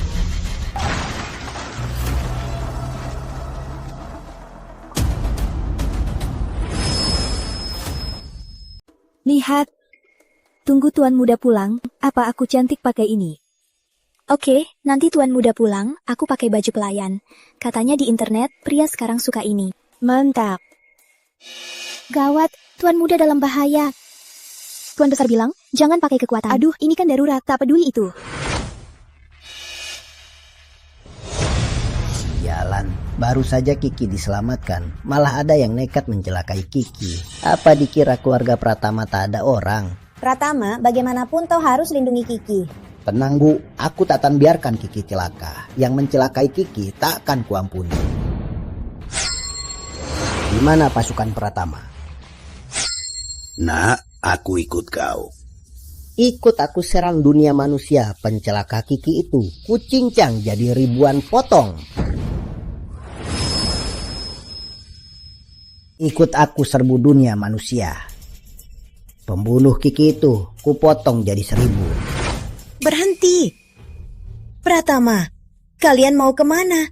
Lihat. Tunggu tuan muda pulang, apa aku cantik pakai ini? Oke, nanti tuan muda pulang, aku pakai baju pelayan. Katanya di internet, pria sekarang suka ini. Mantap. Gawat, tuan muda dalam bahaya. Tuan besar bilang, jangan pakai kekuatan. Aduh, ini kan darurat, tak peduli itu. Sialan, baru saja Kiki diselamatkan. Malah ada yang nekat mencelakai Kiki. Apa dikira keluarga Pratama tak ada orang? Pratama, bagaimanapun toh harus lindungi Kiki. Tenang Bu, aku tak akan biarkan Kiki celaka. Yang mencelakai Kiki tak akan kuampuni. Di mana pasukan Pratama? Nak, aku ikut kau. Ikut aku serang dunia manusia. Pencelaka Kiki itu kucincang jadi ribuan potong. Ikut aku serbu dunia manusia. Pembunuh Kiki itu kupotong jadi 1000. Berhenti. Pratama, kalian mau kemana?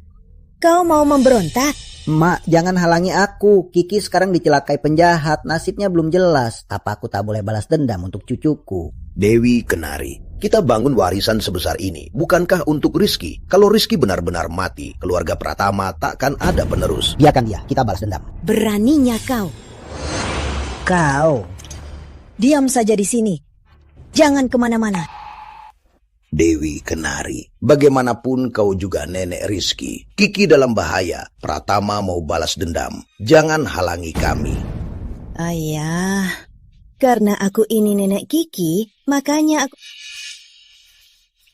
Kau mau memberontak? Mak, jangan halangi aku. Kiki sekarang dicelakai penjahat. Nasibnya belum jelas. Apa aku tak boleh balas dendam untuk cucuku? Dewi Kenari, kita bangun warisan sebesar ini. Bukankah untuk Rizky? Kalau Rizky benar-benar mati, keluarga Pratama takkan ada penerus. Biarkan dia, kita balas dendam. Beraninya kau. Kau. Diam saja di sini. Jangan kemana-mana. Dewi Kenari, bagaimanapun kau juga nenek Rizky. Kiki dalam bahaya. Pratama mau balas dendam. Jangan halangi kami. Ayah, karena aku ini nenek Kiki, makanya aku...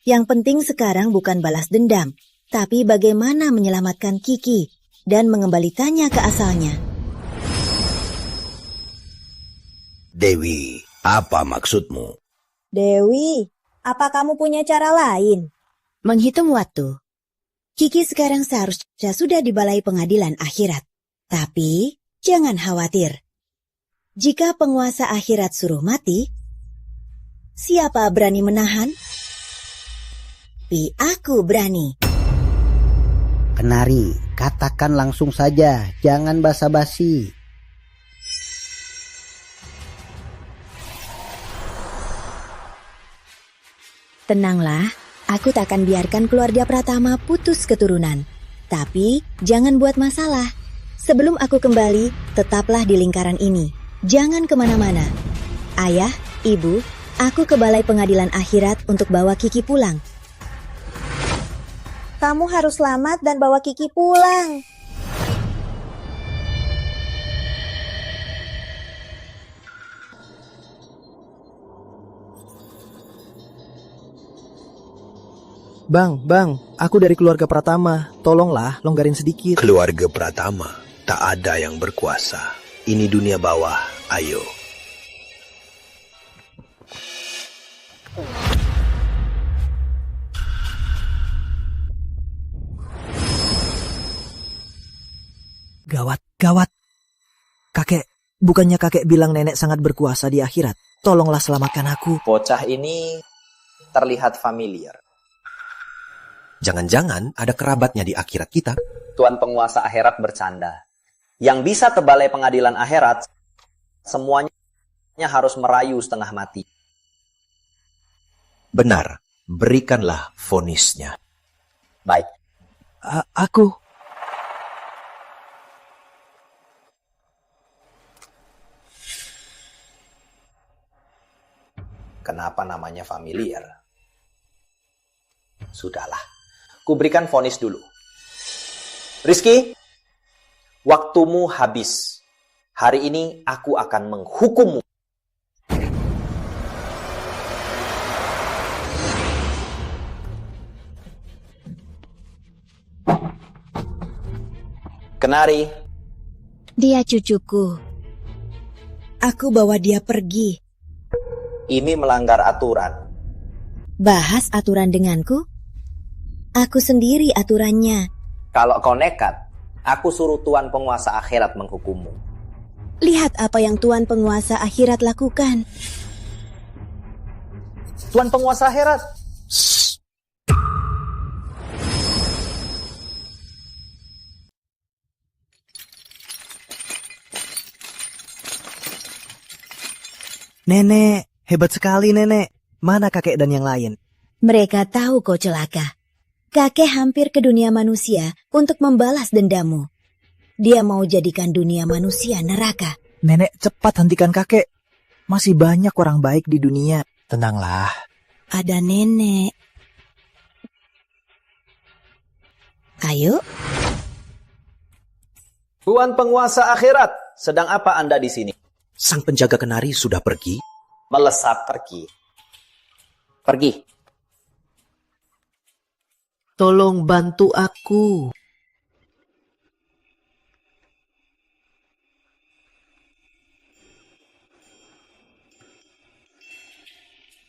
Yang penting sekarang bukan balas dendam, tapi bagaimana menyelamatkan Kiki dan mengembalikannya ke asalnya. Dewi, apa maksudmu? Dewi, apa kamu punya cara lain? Menghitung waktu. Kiki sekarang seharusnya sudah di balai pengadilan akhirat. Tapi jangan khawatir. Jika penguasa akhirat suruh mati, siapa berani menahan? Tapi aku berani. Kenari, katakan langsung saja, jangan basa-basi. Tenanglah, aku tak akan biarkan keluarga Pratama putus keturunan. Tapi jangan buat masalah. Sebelum aku kembali, tetaplah di lingkaran ini. Jangan kemana-mana. Ayah, ibu, aku ke balai pengadilan akhirat untuk bawa Kiki pulang. Kamu harus selamat dan bawa Kiki pulang. Bang, aku dari keluarga Pratama. Tolonglah, longgarin sedikit. Keluarga Pratama, tak ada yang berkuasa. Ini dunia bawah, ayo. Gawat. Kakek, bukannya kakek bilang nenek sangat berkuasa di akhirat? Tolonglah selamatkan aku. Bocah ini terlihat familiar. Jangan-jangan ada kerabatnya di akhirat kita. Tuan penguasa akhirat bercanda. Yang bisa ke balai pengadilan akhirat, semuanya harus merayu setengah mati. Benar, berikanlah vonisnya. Baik. Aku... Kenapa namanya familiar? Sudahlah, kuberikan vonis dulu. Rizky, waktumu habis. Hari ini aku akan menghukummu. Kenari. Dia cucuku. Aku bawa dia pergi. Ini melanggar aturan. Bahas aturan denganku? Aku sendiri aturannya. Kalau kau nekat, aku suruh Tuan Penguasa Akhirat menghukummu. Lihat apa yang Tuan Penguasa Akhirat lakukan. Tuan Penguasa Akhirat. Nenek, hebat sekali nenek. Mana kakek dan yang lain? Mereka tahu kau celaka. Kakek hampir ke dunia manusia untuk membalas dendammu. Dia mau jadikan dunia manusia neraka. Nenek, cepat hentikan kakek. Masih banyak orang baik di dunia. Tenanglah. Ada nenek. Ayo. Tuan Penguasa Akhirat, sedang apa Anda di sini? Sang penjaga kenari sudah pergi? Melesat pergi. Pergi. Tolong bantu aku.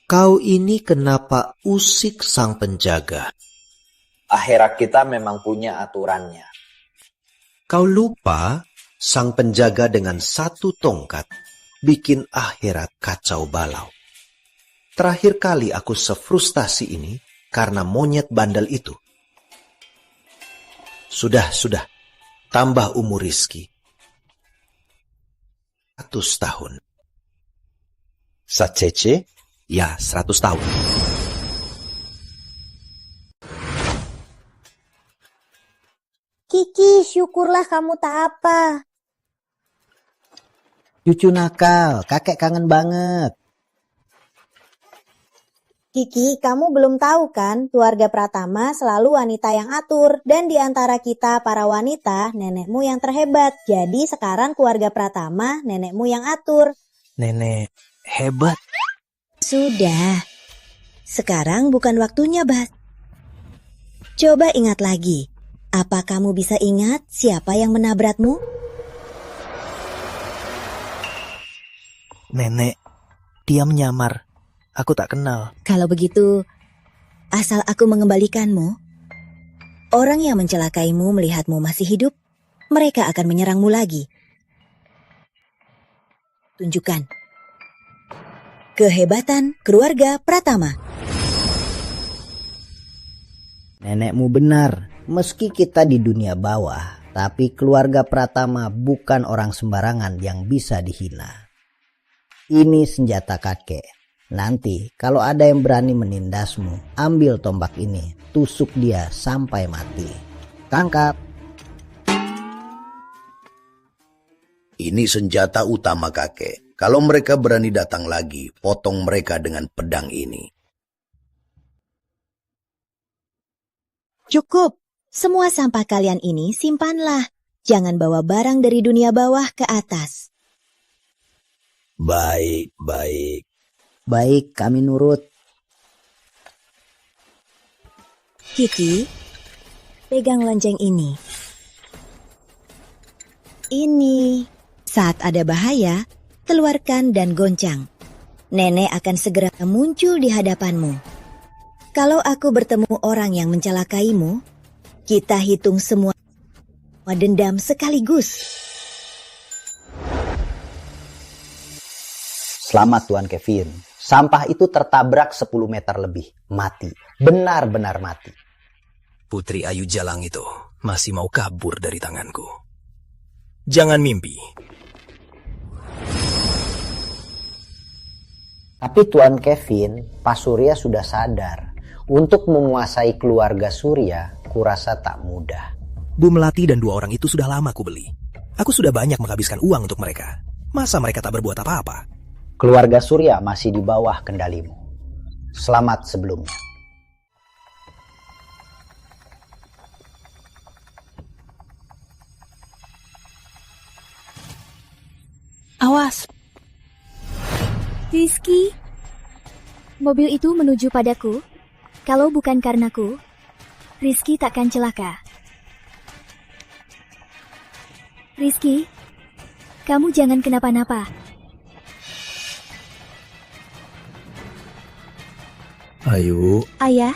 Kau ini kenapa usik sang penjaga? Akhirat kita memang punya aturannya. Kau lupa sang penjaga dengan satu tongkat bikin akhirat kacau balau. Terakhir kali aku sefrustasi ini karena monyet bandel itu. Sudah. Tambah umur Rizky. 100 tahun. Sacece? Ya, 100 tahun. Kiki, syukurlah kamu tak apa. Cucu nakal, kakek kangen banget. Kiki, kamu belum tahu kan, keluarga Pratama selalu wanita yang atur. Dan di antara kita para wanita, nenekmu yang terhebat. Jadi sekarang keluarga Pratama, nenekmu yang atur. Nenek, hebat. Sudah. Sekarang bukan waktunya, Bas. Coba ingat lagi. Apa kamu bisa ingat siapa yang menabrakmu? Nenek, dia menyamar. Aku tak kenal. Kalau begitu, asal aku mengembalikanmu, orang yang mencelakaimu melihatmu masih hidup, mereka akan menyerangmu lagi. Tunjukkan kehebatan keluarga Pratama. Nenekmu benar. Meski kita di dunia bawah, tapi keluarga Pratama bukan orang sembarangan yang bisa dihina. Ini senjata kakek. Nanti kalau ada yang berani menindasmu, ambil tombak ini, tusuk dia sampai mati. Tangkap. Ini senjata utama kakek. Kalau mereka berani datang lagi, potong mereka dengan pedang ini. Cukup. Semua sampah kalian ini simpanlah. Jangan bawa barang dari dunia bawah ke atas. Baik, baik. Baik, kami nurut. Kiki, pegang lonceng ini. Ini. Saat ada bahaya, keluarkan dan goncang. Nenek akan segera muncul di hadapanmu. Kalau aku bertemu orang yang mencelakaimu, kita hitung semua dendam sekaligus. Selamat Tuan Kevin. Sampah itu tertabrak 10 meter lebih. Mati. Benar-benar mati. Putri Ayu Jalang itu masih mau kabur dari tanganku. Jangan mimpi. Tapi Tuan Kevin, Pak Surya sudah sadar. Untuk menguasai keluarga Surya, kurasa tak mudah. Bu Melati dan 2 orang itu sudah lama ku beli. Aku sudah banyak menghabiskan uang untuk mereka. Masa mereka tak berbuat apa-apa? Keluarga Surya masih di bawah kendalimu. Selamat sebelumnya. Awas. Rizky, mobil itu menuju padaku. Kalau bukan karenaku, Rizky takkan celaka. Rizky, kamu jangan kenapa-napa. Ayu. Ayah.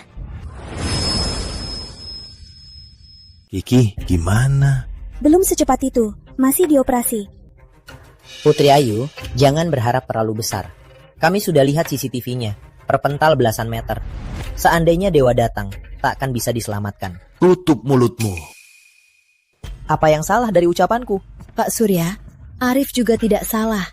Kiki, gimana? Belum secepat itu, masih dioperasi. Putri Ayu, jangan berharap terlalu besar. Kami sudah lihat CCTV-nya, perpental belasan meter. Seandainya Dewa datang, tak akan bisa diselamatkan. Tutup mulutmu. Apa yang salah dari ucapanku? Pak Surya, Arif juga tidak salah.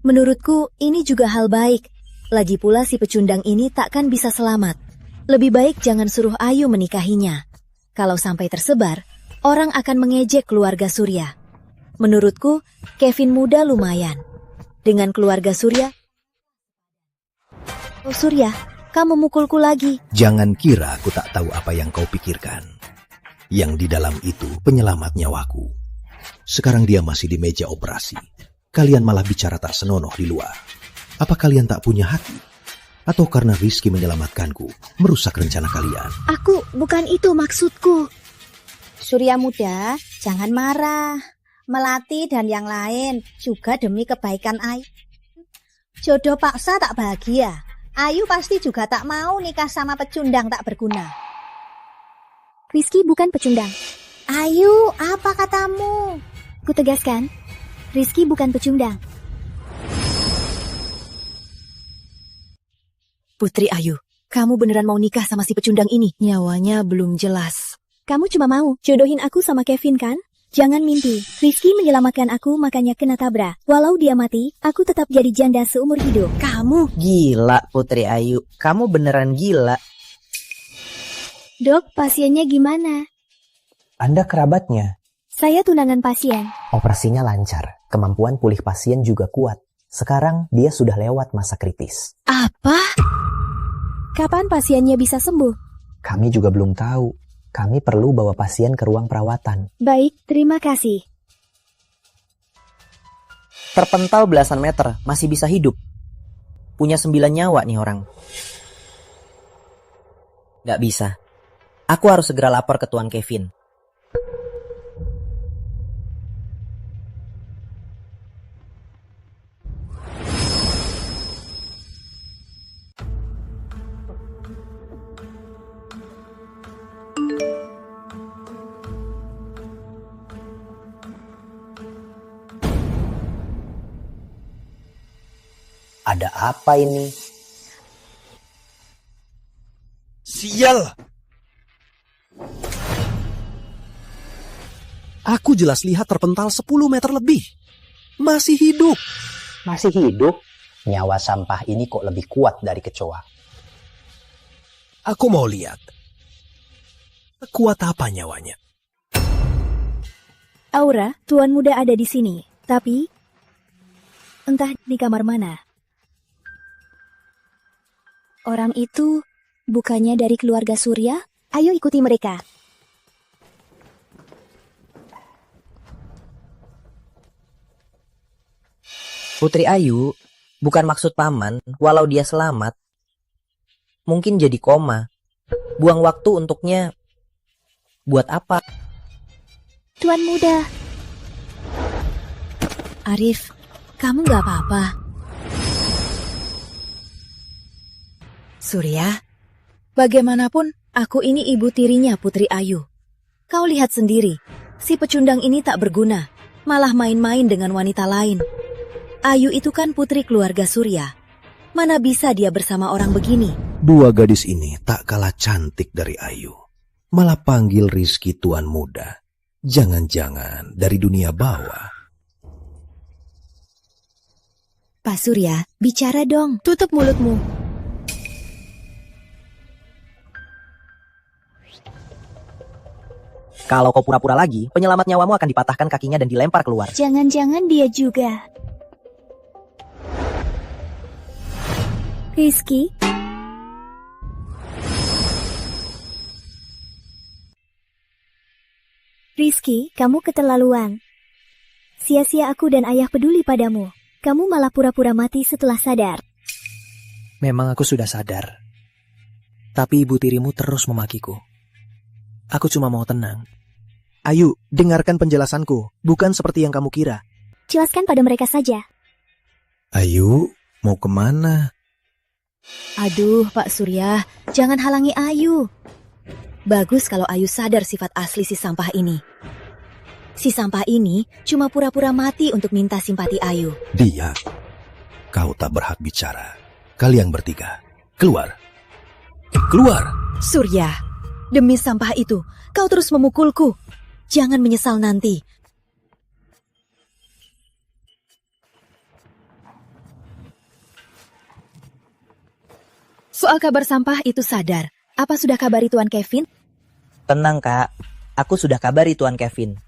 Menurutku ini juga hal baik. Lagi pula si pecundang ini takkan bisa selamat. Lebih baik jangan suruh Ayu menikahinya. Kalau sampai tersebar, orang akan mengejek keluarga Surya. Menurutku, Kevin muda lumayan. Dengan keluarga Surya... Oh Surya, kamu mukulku lagi. Jangan kira aku tak tahu apa yang kau pikirkan. Yang di dalam itu penyelamat nyawaku. Sekarang dia masih di meja operasi. Kalian malah bicara tak senonoh di luar. Apa kalian tak punya hati? Atau karena Rizky menyelamatkanku, merusak rencana kalian? Aku bukan itu maksudku. Surya muda, jangan marah. Melati dan yang lain juga demi kebaikan Ayu. Jodoh paksa tak bahagia. Ayu pasti juga tak mau nikah sama pecundang tak berguna. Rizky bukan pecundang. Ayu, apa katamu? Ku tegaskan, Rizky bukan pecundang. Putri Ayu, kamu beneran mau nikah sama si pecundang ini? Nyawanya belum jelas. Kamu cuma mau jodohin aku sama Kevin kan? Jangan mimpi. Rizky menyelamatkan aku makanya kena tabrak. Walau dia mati, aku tetap jadi janda seumur hidup. Kamu? Gila Putri Ayu, kamu beneran gila. Dok, pasiennya gimana? Anda kerabatnya? Saya tunangan pasien. Operasinya lancar, kemampuan pulih pasien juga kuat. Sekarang dia sudah lewat masa kritis. Apa? Kapan pasiennya bisa sembuh? Kami juga belum tahu. Kami perlu bawa pasien ke ruang perawatan. Baik, terima kasih. Terpental belasan meter, masih bisa hidup. Punya 9 nyawa nih orang. Gak bisa. Aku harus segera lapor ke Tuan Kevin. Ada apa ini? Sial! Aku jelas lihat terpental 10 meter lebih. Masih hidup. Masih hidup? Nyawa sampah ini kok lebih kuat dari kecoa. Aku mau lihat. Kuat apa nyawanya? Aura, Tuan Muda ada di sini. Tapi, entah di kamar mana. Orang itu bukannya dari keluarga Surya? Ayo ikuti mereka. Putri Ayu, bukan maksud paman, walau dia selamat, mungkin jadi koma. Buang waktu untuknya, buat apa? Tuan Muda. Arif, kamu gak apa-apa? Surya, bagaimanapun aku ini ibu tirinya Putri Ayu. Kau lihat sendiri, si pecundang ini tak berguna, malah main-main dengan wanita lain. Ayu itu kan putri keluarga Surya. Mana bisa dia bersama orang begini? Dua gadis ini tak kalah cantik dari Ayu. Malah panggil Rizky Tuan Muda. Jangan-jangan dari dunia bawah. Pak Surya, bicara dong. Tutup mulutmu. Kalau kau pura-pura lagi, penyelamat nyawamu akan dipatahkan kakinya dan dilempar keluar. Jangan-jangan dia juga. Rizky? Rizky, kamu keterlaluan. Sia-sia aku dan ayah peduli padamu. Kamu malah pura-pura mati setelah sadar. Memang aku sudah sadar. Tapi ibu tirimu terus memakiku. Aku cuma mau tenang. Ayu, dengarkan penjelasanku. Bukan seperti yang kamu kira. Jelaskan pada mereka saja. Ayu, mau kemana? Aduh, Pak Surya, jangan halangi Ayu. Bagus kalau Ayu sadar sifat asli si sampah ini. Si sampah ini cuma pura-pura mati untuk minta simpati Ayu. Dia, kau tak berhak bicara. Kalian bertiga, keluar. Keluar! Surya, demi sampah itu, kau terus memukulku. Jangan menyesal nanti. Soal kabar sampah itu sadar. Apa sudah kabari Tuan Kevin? Tenang kak, aku sudah kabari Tuan Kevin.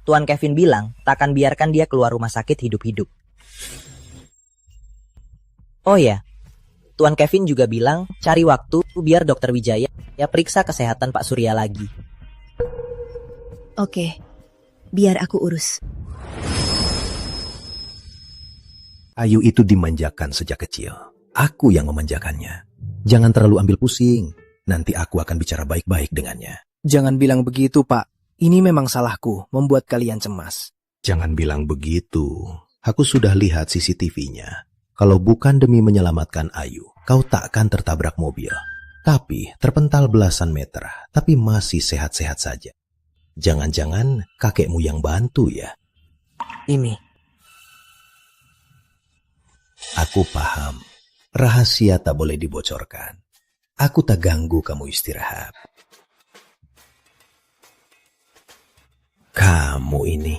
Tuan Kevin bilang takkan biarkan dia keluar rumah sakit hidup-hidup. Oh ya, Tuan Kevin juga bilang cari waktu biar Dokter Wijaya ya periksa kesehatan Pak Surya lagi. Oke, biar aku urus. Ayu itu dimanjakan sejak kecil. Aku yang memanjakannya. Jangan terlalu ambil pusing. Nanti aku akan bicara baik-baik dengannya. Jangan bilang begitu, Pak. Ini memang salahku, membuat kalian cemas. Jangan bilang begitu. Aku sudah lihat CCTV-nya. Kalau bukan demi menyelamatkan Ayu, kau takkan tertabrak mobil. Tapi terpental belasan meter, tapi masih sehat-sehat saja. Jangan-jangan kakekmu yang bantu ya? Ini. Aku paham. Rahasia tak boleh dibocorkan. Aku tak ganggu kamu istirahat. Kamu ini.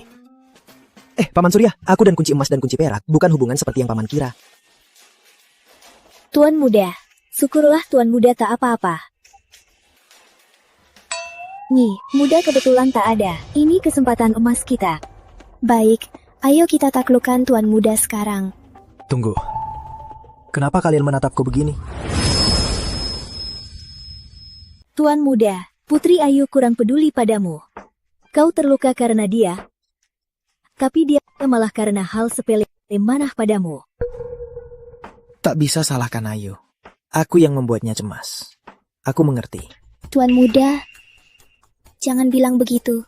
Paman Surya, aku dan kunci emas dan kunci perak bukan hubungan seperti yang paman kira. Tuan Muda, syukurlah Tuan Muda tak apa-apa. Nih, Muda kebetulan tak ada. Ini kesempatan emas kita. Baik, ayo kita taklukkan Tuan Muda sekarang. Tunggu. Kenapa kalian menatapku begini? Tuan Muda, Putri Ayu kurang peduli padamu. Kau terluka karena dia, tapi dia malah karena hal sepele manah padamu. Tak bisa salahkan Ayu. Aku yang membuatnya cemas. Aku mengerti. Tuan Muda, jangan bilang begitu.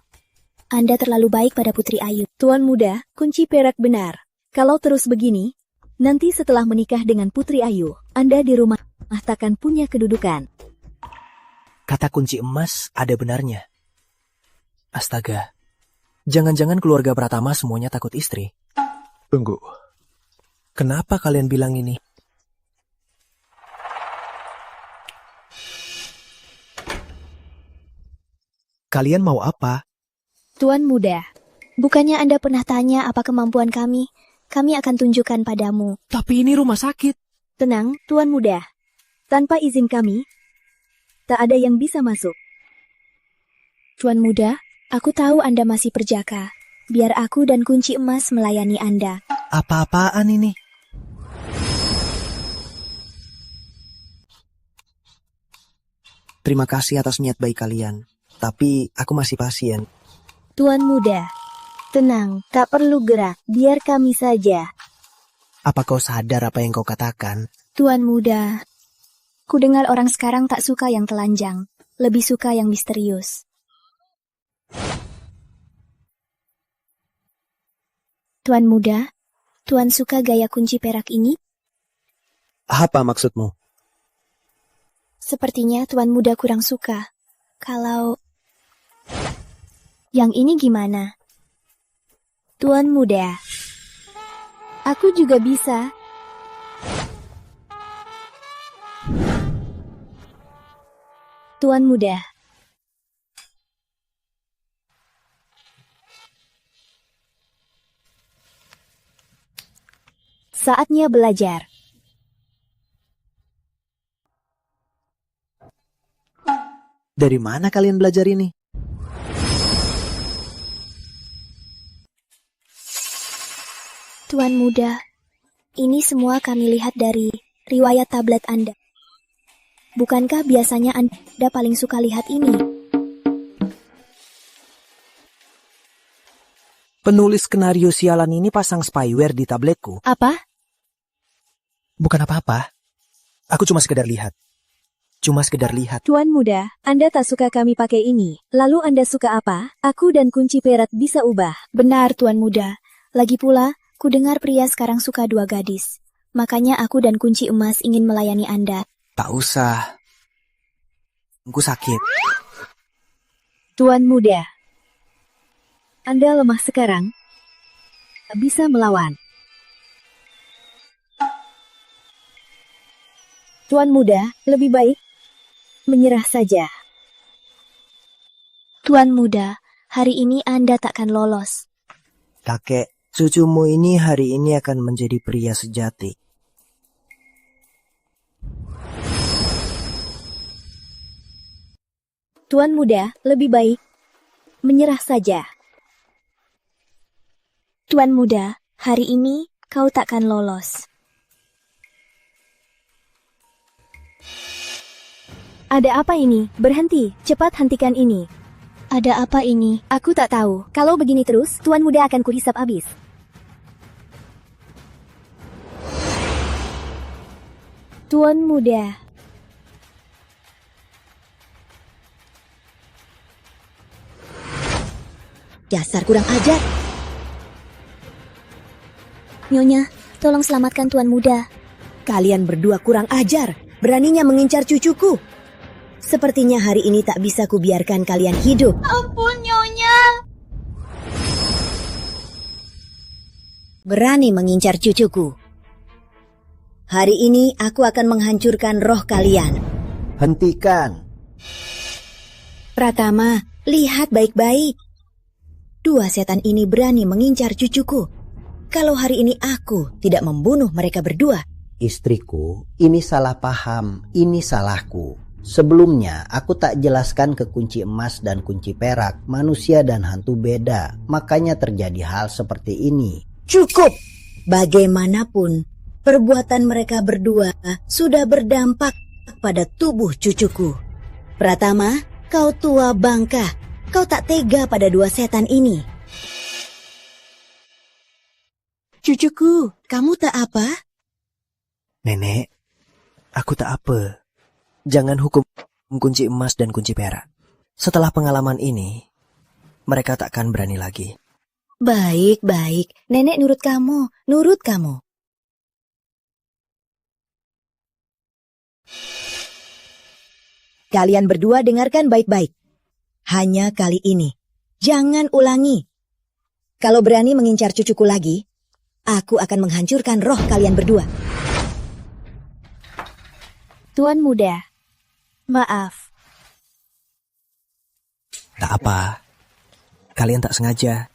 Anda terlalu baik pada Putri Ayu. Tuan Muda, kunci perak benar. Kalau terus begini, nanti setelah menikah dengan Putri Ayu, Anda di rumah takkan punya kedudukan. Kata kunci emas ada benarnya. Astaga, jangan-jangan keluarga Pratama semuanya takut istri. Tunggu, kenapa kalian bilang ini? Kalian mau apa? Tuan Muda, bukannya Anda pernah tanya apa kemampuan kami? Kami akan tunjukkan padamu. Tapi ini rumah sakit. Tenang, Tuan Muda. Tanpa izin kami, tak ada yang bisa masuk. Tuan Muda, aku tahu Anda masih perjaka. Biar aku dan kunci emas melayani Anda. Apa-apaan ini? Terima kasih atas niat baik kalian. Tapi aku masih pasien. Tuan Muda, tenang, tak perlu gerak, biar kami saja. Apa kau sadar apa yang kau katakan? Tuan Muda, ku dengar orang sekarang tak suka yang telanjang, lebih suka yang misterius. Tuan Muda, Tuan suka gaya kunci perak ini? Apa maksudmu? Sepertinya Tuan Muda kurang suka. Kalau yang ini gimana? Tuan Muda, aku juga bisa. Tuan Muda, saatnya belajar. Dari mana kalian belajar ini? Tuan Muda, ini semua kami lihat dari riwayat tablet Anda. Bukankah biasanya Anda paling suka lihat ini? Penulis skenario sialan ini pasang spyware di tabletku. Apa? Bukan apa-apa. Aku cuma sekedar lihat. Tuan Muda, Anda tak suka kami pakai ini. Lalu Anda suka apa? Aku dan kunci perak bisa ubah. Benar, Tuan Muda. Lagi pula, ku dengar pria sekarang suka dua gadis. Makanya aku dan kunci emas ingin melayani Anda. Tak usah. Aku sakit. Tuan Muda, Anda lemah sekarang. Tak bisa melawan. Tuan Muda, lebih baik menyerah saja. Tuan Muda, hari ini Anda takkan lolos. Kakek, cucumu ini hari ini akan menjadi pria sejati. Tuan Muda, lebih baik menyerah saja. Tuan Muda, hari ini kau takkan lolos. Ada apa ini? Berhenti, cepat hentikan ini. Ada apa ini? Aku tak tahu. Kalau begini terus, Tuan Muda akan kuhisap habis. Tuan Muda. Dasar kurang ajar. Nyonya, tolong selamatkan Tuan Muda. Kalian berdua kurang ajar. Beraninya mengincar cucuku. Sepertinya hari ini tak bisa kubiarkan kalian hidup. Ampun, Nyonya. Berani mengincar cucuku. Hari ini aku akan menghancurkan roh kalian. Hentikan. Pratama, lihat baik-baik. Dua setan ini berani mengincar cucuku. Kalau hari ini aku tidak membunuh mereka berdua. Istriku, ini salah paham. Ini salahku. Sebelumnya, aku tak jelaskan ke kunci emas dan kunci perak. Manusia dan hantu beda. Makanya terjadi hal seperti ini. Cukup! Bagaimanapun, perbuatan mereka berdua sudah berdampak pada tubuh cucuku. Pratama, kau tua bangka. Kau tak tega pada dua setan ini. Cucuku, kamu tak apa? Nenek, aku tak apa. Jangan hukum kunci emas dan kunci perak. Setelah pengalaman ini, mereka takkan berani lagi. Baik, baik. Nenek nurut kamu, nurut kamu. Kalian berdua dengarkan baik-baik. Hanya kali ini. Jangan ulangi. Kalau berani mengincar cucuku lagi, aku akan menghancurkan roh kalian berdua. Tuan Muda, maaf. Tak apa. Kalian tak sengaja.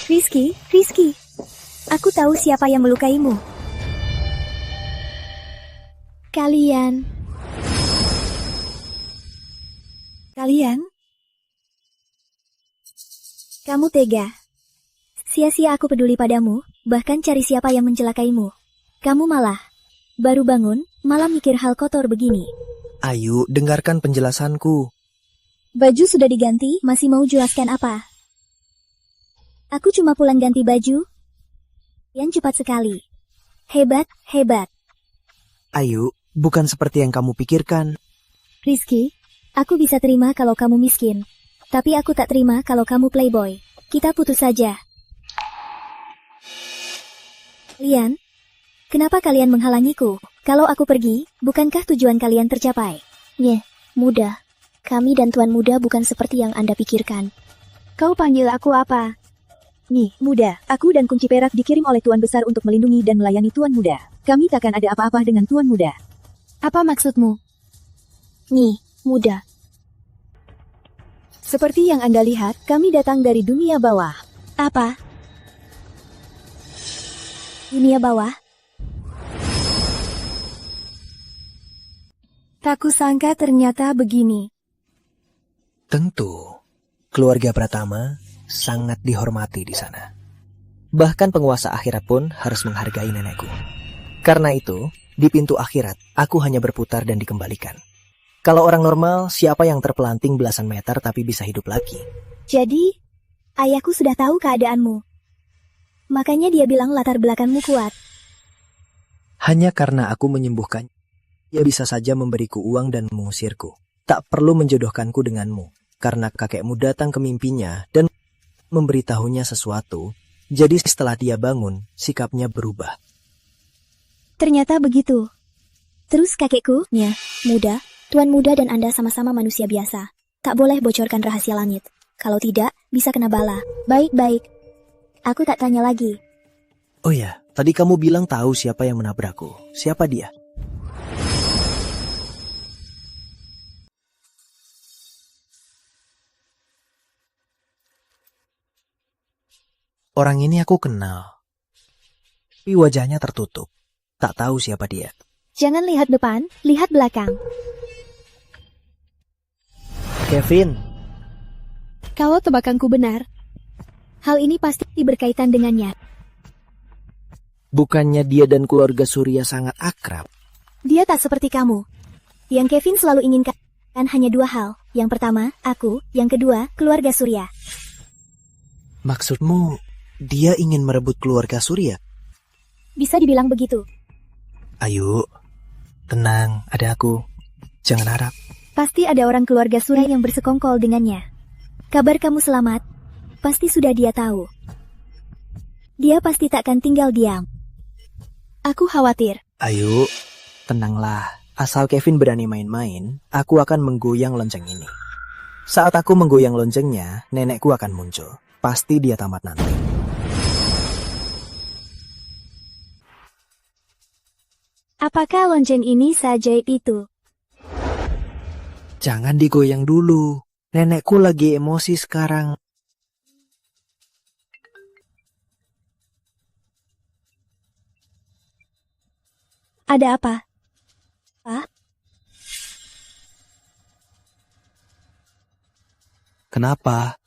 Rizky, aku tahu siapa yang melukaimu. Kalian. Kamu tega. Sia-sia aku peduli padamu, bahkan cari siapa yang mencelakaimu. Kamu malah baru bangun, malah mikir hal kotor begini. Ayu, dengarkan penjelasanku. Baju sudah diganti, masih mau jelaskan apa? Aku cuma pulang ganti baju. Yang cepat sekali. Hebat. Ayu, bukan seperti yang kamu pikirkan. Rizky, aku bisa terima kalau kamu miskin. Tapi aku tak terima kalau kamu playboy. Kita putus saja. Kalian, kenapa kalian menghalangiku? Kalau aku pergi, bukankah tujuan kalian tercapai? Muda. Kami dan Tuan Muda bukan seperti yang Anda pikirkan. Kau panggil aku apa? Nih, Muda, aku dan kunci perak dikirim oleh Tuan Besar untuk melindungi dan melayani Tuan Muda. Kami takkan ada apa-apa dengan Tuan Muda. Apa maksudmu? Nih, Muda. Seperti yang Anda lihat, kami datang dari dunia bawah. Apa? Dunia bawah? Tak kusangka ternyata begini. Tentu, keluarga Pratama sangat dihormati di sana. Bahkan penguasa akhirat pun harus menghargai nenekku. Karena itu, di pintu akhirat, aku hanya berputar dan dikembalikan. Kalau orang normal, siapa yang terpelanting belasan meter tapi bisa hidup lagi? Jadi, ayahku sudah tahu keadaanmu. Makanya dia bilang latar belakangmu kuat. Hanya karena aku menyembuhkan, dia bisa saja memberiku uang dan mengusirku. Tak perlu menjodohkanku denganmu, karena kakekmu datang ke mimpinya dan memberitahunya sesuatu. Jadi setelah dia bangun, sikapnya berubah. Ternyata begitu. Terus kakekku, Muda, Tuan Muda dan Anda sama-sama manusia biasa. Tak boleh bocorkan rahasia langit. Kalau tidak, bisa kena bala. Baik. Aku tak tanya lagi. Oh ya, tadi kamu bilang tahu siapa yang menabrakku. Siapa dia? Orang ini aku kenal. Tapi wajahnya tertutup. Tak tahu siapa dia. Jangan lihat depan, lihat belakang. Kevin. Kalau tebakanku benar, hal ini pasti berkaitan dengannya. Bukannya dia dan keluarga Surya sangat akrab? Dia tak seperti kamu. Yang Kevin selalu inginkan hanya dua hal. Yang pertama, aku. Yang kedua, keluarga Surya. Maksudmu, dia ingin merebut keluarga Surya? Bisa dibilang begitu. Ayo, tenang, ada aku. Jangan harap. Pasti ada orang keluarga Surya yang bersekongkol dengannya. Kabar kamu selamat, pasti sudah dia tahu. Dia pasti takkan tinggal diam. Aku khawatir. Ayo, tenanglah. Asal Kevin berani main-main, aku akan menggoyang lonceng ini. Saat aku menggoyang loncengnya, nenekku akan muncul. Pasti dia tamat nanti. Apakah lonceng ini seajaib itu? Jangan digoyang dulu. Nenekku lagi emosi sekarang. Ada apa? Pak? Kenapa?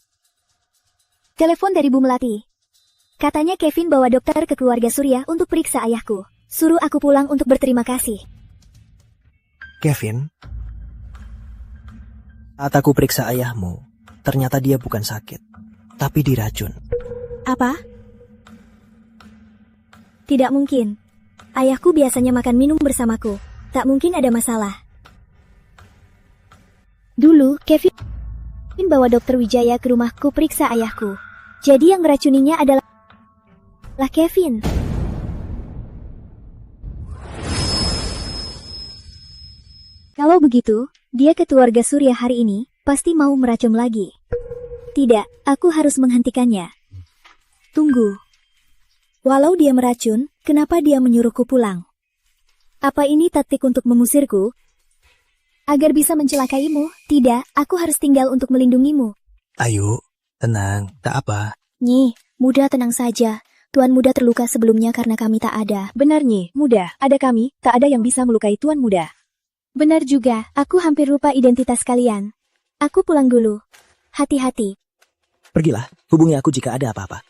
Telepon dari Bu Melati. Katanya Kevin bawa dokter ke keluarga Surya untuk periksa ayahku. Suruh aku pulang untuk berterima kasih. Kevin, saat aku periksa ayahmu, ternyata dia bukan sakit, tapi diracun. Apa? Tidak mungkin. Ayahku biasanya makan minum bersamaku. Tak mungkin ada masalah. Dulu, Kevin bawa dokter Wijaya ke rumahku periksa ayahku. Jadi yang meracuninya adalah Kevin. Kalau begitu, dia ke keluarga Surya hari ini, pasti mau meracun lagi. Tidak, aku harus menghentikannya. Tunggu. Walau dia meracun, kenapa dia menyuruhku pulang? Apa ini taktik untuk mengusirku? Agar bisa mencelakaimu. Tidak, aku harus tinggal untuk melindungimu. Ayu, tenang, tak apa. Nyi, Muda tenang saja. Tuan Muda terluka sebelumnya karena kami tak ada. Benar Nyi, Muda, ada kami, tak ada yang bisa melukai Tuan Muda. Benar juga, aku hampir lupa identitas kalian. Aku pulang dulu. Hati-hati. Pergilah, hubungi aku jika ada apa-apa.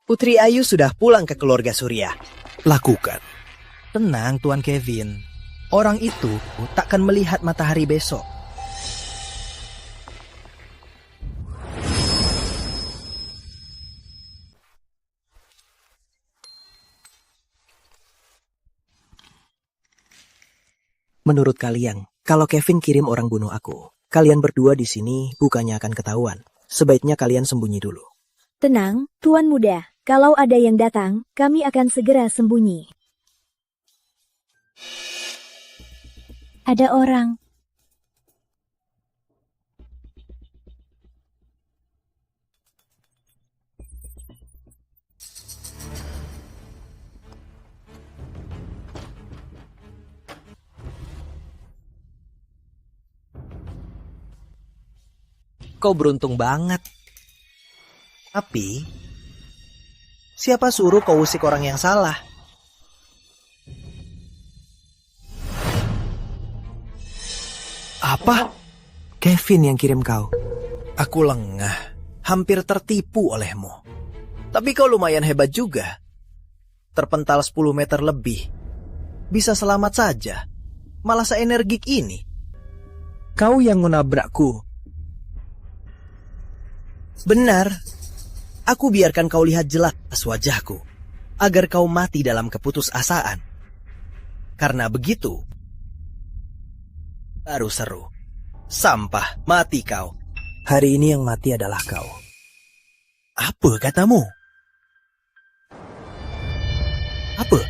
Putri Ayu sudah pulang ke keluarga Surya. Lakukan. Tenang, Tuan Kevin. Orang itu takkan melihat matahari besok. Menurut kalian, kalau Kevin kirim orang bunuh aku, kalian berdua di sini bukannya akan ketahuan. Sebaiknya kalian sembunyi dulu. Tenang, Tuan Muda. Kalau ada yang datang, kami akan segera sembunyi. Ada orang. Kau beruntung banget. Tapi, siapa suruh kau usik orang yang salah? Apa? Kevin yang kirim kau. Aku lengah, hampir tertipu olehmu. Tapi kau lumayan hebat juga. Terpental 10 meter lebih. Bisa selamat saja. Malah seenergik ini. Kau yang menabrakku. Benar. Aku biarkan kau lihat jelas wajahku, agar kau mati dalam keputusasaan. Karena begitu, baru seru. Sampah, mati kau. Hari ini yang mati adalah kau. Apa katamu? Apa?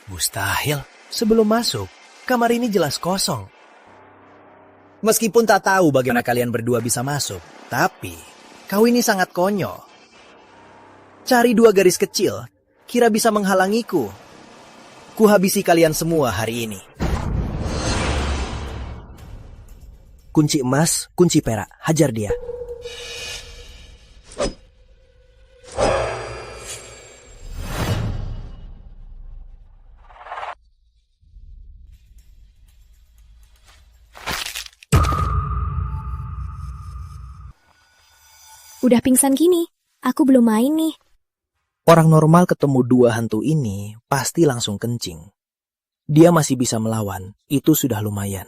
Mustahil. Sebelum masuk, kamar ini jelas kosong. Meskipun tak tahu bagaimana kalian berdua bisa masuk, tapi kau ini sangat konyol. Cari 2 garis kecil, kira bisa menghalangiku. Kuhabisi kalian semua hari ini. Kunci emas, kunci perak, hajar dia. Udah pingsan gini, aku belum main nih. Orang normal ketemu 2 hantu ini pasti langsung kencing. Dia masih bisa melawan, itu sudah lumayan.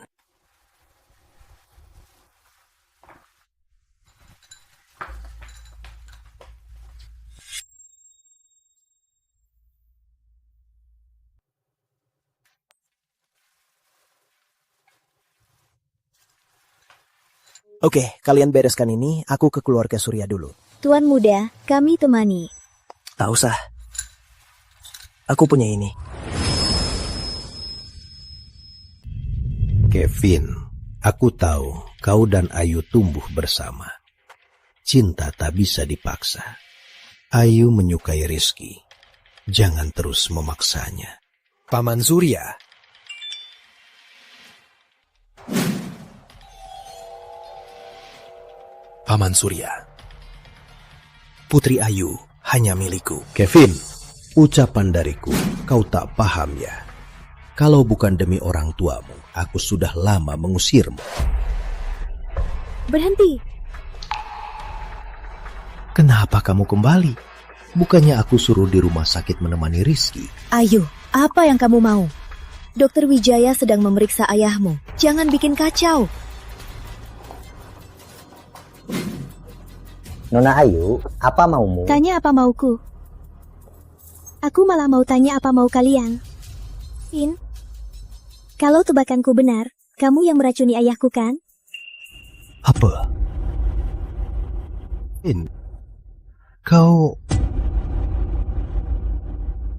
Oke, kalian bereskan ini, aku ke keluarga Surya dulu. Tuan Muda, kami temani. Tak usah. Aku punya ini. Kevin, aku tahu kau dan Ayu tumbuh bersama. Cinta tak bisa dipaksa. Ayu menyukai Rizky. Jangan terus memaksanya. Paman Surya. Paman Surya. Putri Ayu hanya milikku. Kevin, ucapan dariku, kau tak paham ya. Kalau bukan demi orang tuamu, aku sudah lama mengusirmu. Berhenti. Kenapa kamu kembali? Bukannya aku suruh di rumah sakit menemani Rizky? Ayu, apa yang kamu mau? Dokter Wijaya sedang memeriksa ayahmu. Jangan bikin kacau. Nona Ayu, apa maumu? Tanya apa mauku. Aku malah mau tanya apa mau kalian. Vin, kalau tebakanku benar, kamu yang meracuni ayahku kan? Apa? Vin, Kau...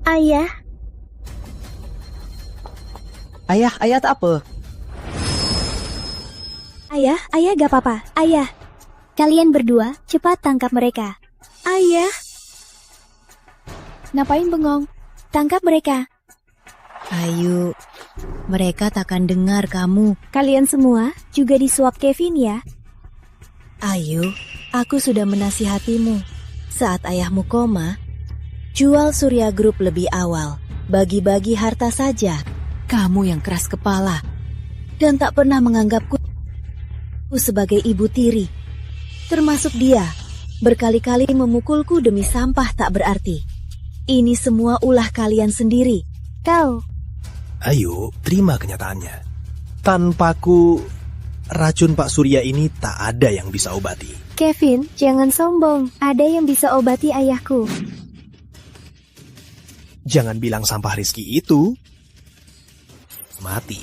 Ayah. Ayah tak apa. Ayah gak apa-apa. Ayah, kalian berdua cepat tangkap mereka. Ayah. Ngapain bengong? Tangkap mereka. Ayu, mereka takkan dengar kamu. Kalian semua juga disuap Kevin ya. Ayu, aku sudah menasihatimu. Saat ayahmu koma, jual Surya Group lebih awal. Bagi-bagi harta saja. Kamu yang keras kepala dan tak pernah menganggapku sebagai ibu tiri. Termasuk dia, berkali-kali memukulku demi sampah tak berarti. Ini semua ulah kalian sendiri. Kau. Ayo, terima kenyataannya. Tanpaku, racun Pak Surya ini tak ada yang bisa obati. Kevin, jangan sombong. Ada yang bisa obati ayahku. Jangan bilang sampah Rizky itu mati.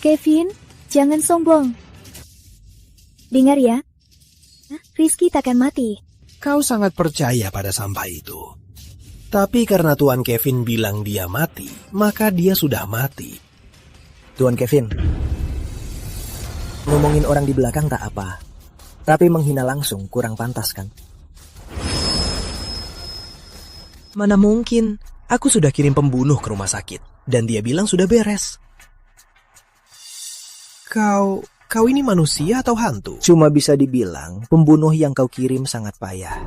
Kevin, jangan sombong. Dengar ya, Rizky takkan mati. Kau sangat percaya pada sampah itu. Tapi karena Tuan Kevin bilang dia mati, maka dia sudah mati. Tuan Kevin, ngomongin orang di belakang tak apa. Tapi menghina langsung kurang pantas kan? Mana mungkin? Aku sudah kirim pembunuh ke rumah sakit. Dan dia bilang sudah beres. Kau ini manusia atau hantu? Cuma bisa dibilang pembunuh yang kau kirim sangat payah.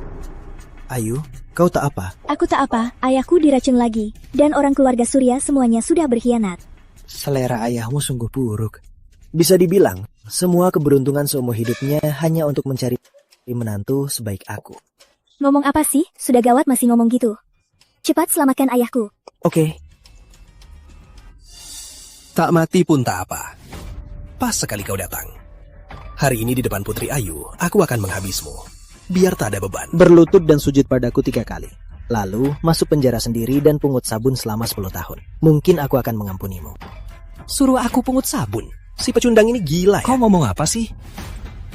Ayu, kau tak apa? Aku tak apa, ayahku diracun lagi. Dan orang keluarga Surya semuanya sudah berkhianat. Selera ayahmu sungguh buruk. Bisa dibilang, semua keberuntungan seumur hidupnya hanya untuk mencari menantu sebaik aku. Ngomong apa sih? Sudah gawat masih ngomong gitu. Cepat selamatkan ayahku. Oke. Tak mati pun tak apa. Pas sekali kau datang. Hari ini di depan Putri Ayu, aku akan menghabismu. Biar tak ada beban. Berlutut dan sujud padaku 3 kali. Lalu masuk penjara sendiri dan pungut sabun selama 10 tahun. Mungkin aku akan mengampunimu. Suruh aku pungut sabun? Si pecundang ini gila ya? Kau ngomong apa sih?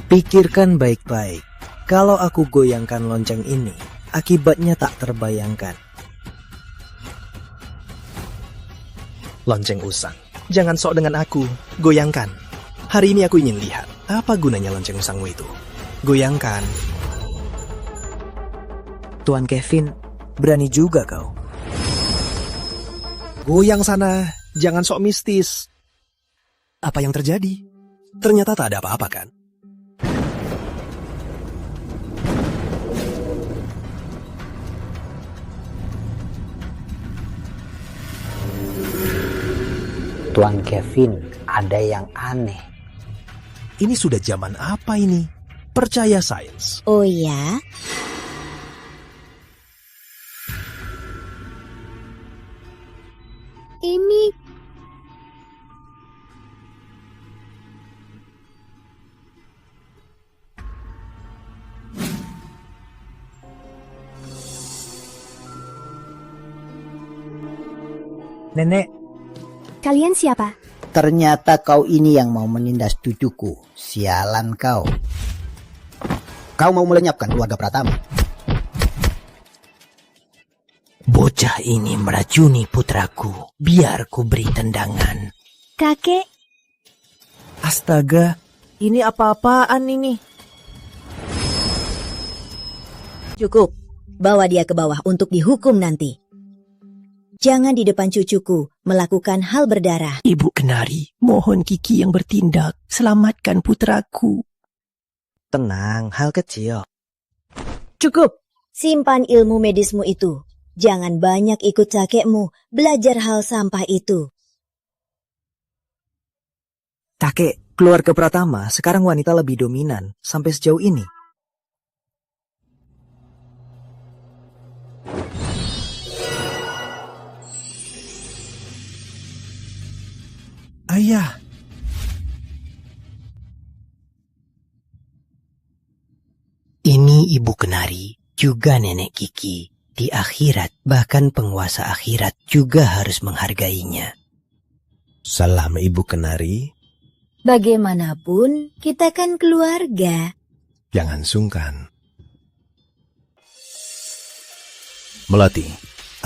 Pikirkan baik-baik. Kalau aku goyangkan lonceng ini, akibatnya tak terbayangkan. Lonceng usang. Jangan sok dengan aku. Goyangkan. Hari ini aku ingin lihat apa gunanya lonceng usangmu itu. Goyangkan. Tuan Kevin, berani juga kau. Goyang sana. Jangan sok mistis. Apa yang terjadi? Ternyata tak ada apa-apa kan? Tuan Kevin, ada yang aneh. Ini sudah zaman apa ini? Percaya sains. Oh ya? Ini... Nenek. Kalian siapa? Ternyata kau ini yang mau menindas cucuku. Sialan kau. Kau mau melenyapkan keluarga Pratama. Bocah ini meracuni putraku. Biar ku beri tendangan. Kakek. Astaga, ini apa-apaan ini? Cukup, bawa dia ke bawah untuk dihukum nanti. Jangan di depan cucuku melakukan hal berdarah. Ibu Kenari, mohon Kiki yang bertindak. Selamatkan putraku. Tenang, hal kecil. Cukup, simpan ilmu medismu itu. Jangan banyak ikut kakekmu belajar hal sampah itu. Kakek, keluarga Pratama sekarang wanita lebih dominan sampai sejauh ini. Ayah. Ini Ibu Kenari, juga Nenek Kiki. Di akhirat, bahkan penguasa akhirat juga harus menghargainya. Salam Ibu Kenari. Bagaimanapun, kita kan keluarga. Jangan sungkan. Melati,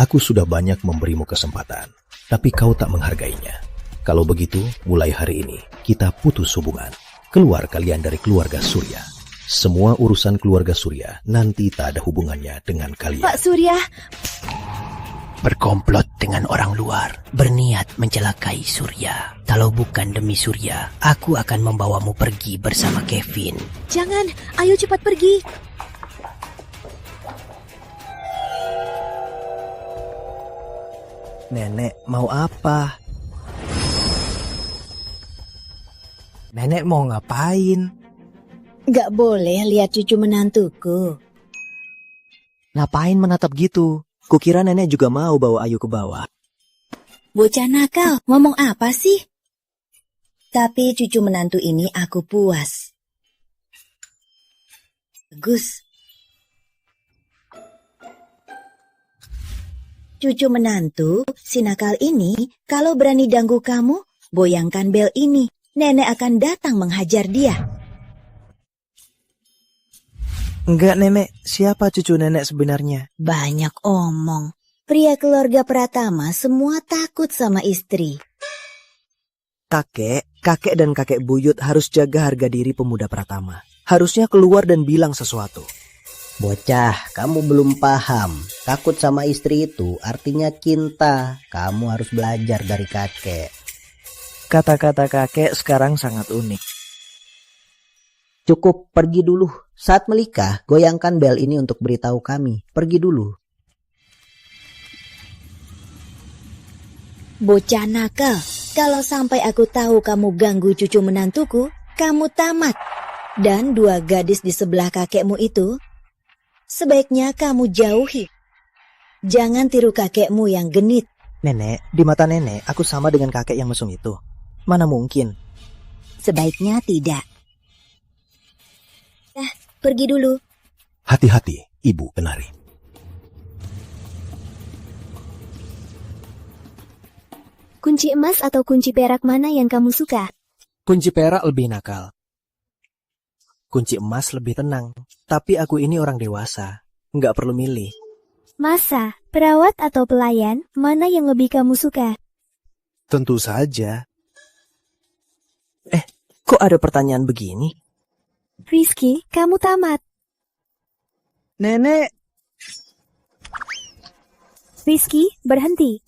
aku sudah banyak memberimu kesempatan, tapi kau tak menghargainya. Kalau begitu, mulai hari ini kita putus hubungan. Keluar kalian dari keluarga Surya. Semua urusan keluarga Surya nanti tak ada hubungannya dengan kalian. Pak Surya, Berkomplot dengan orang luar, berniat mencelakai Surya. Kalau bukan demi Surya, aku akan membawamu pergi bersama Kevin. jangan. Ayo cepat pergi. Nenek mau apa? Nenek mau ngapain? Gak boleh lihat cucu menantuku. Ngapain menatap gitu? Kukira nenek juga mau bawa Ayu ke bawah. Bocah nakal, ngomong apa sih? Tapi cucu menantu ini aku puas. Bagus. Cucu menantu, si nakal ini, kalau berani ganggu kamu, goyangkan bel ini. Nenek akan datang menghajar dia. Enggak nenek, siapa cucu nenek sebenarnya? Banyak omong. Pria keluarga Pratama semua takut sama istri. Kakek dan kakek buyut harus jaga harga diri pemuda Pratama. Harusnya keluar dan bilang sesuatu. Bocah, kamu belum paham. Takut sama istri itu artinya cinta. Kamu harus belajar dari kakek. Kata-kata kakek sekarang sangat unik. Cukup, pergi dulu. Saat melikah, goyangkan bel ini untuk beritahu kami. Pergi dulu. Bocah nakal, kalau sampai aku tahu kamu ganggu cucu menantuku, kamu tamat. Dan dua gadis di sebelah kakekmu itu, sebaiknya kamu jauhi. Jangan tiru kakekmu yang genit. Nenek, di mata nenek, aku sama dengan kakek yang mesum itu. Mana mungkin? Sebaiknya tidak. Pergi dulu. Hati-hati, Ibu Penari. Kunci emas atau kunci perak mana yang kamu suka? Kunci perak lebih nakal. Kunci emas lebih tenang. Tapi aku ini orang dewasa. Nggak perlu milih. Masa, perawat atau pelayan, mana yang lebih kamu suka? Tentu saja. Kok ada pertanyaan begini? Rizky, kamu tamat. Nenek. Rizky, berhenti.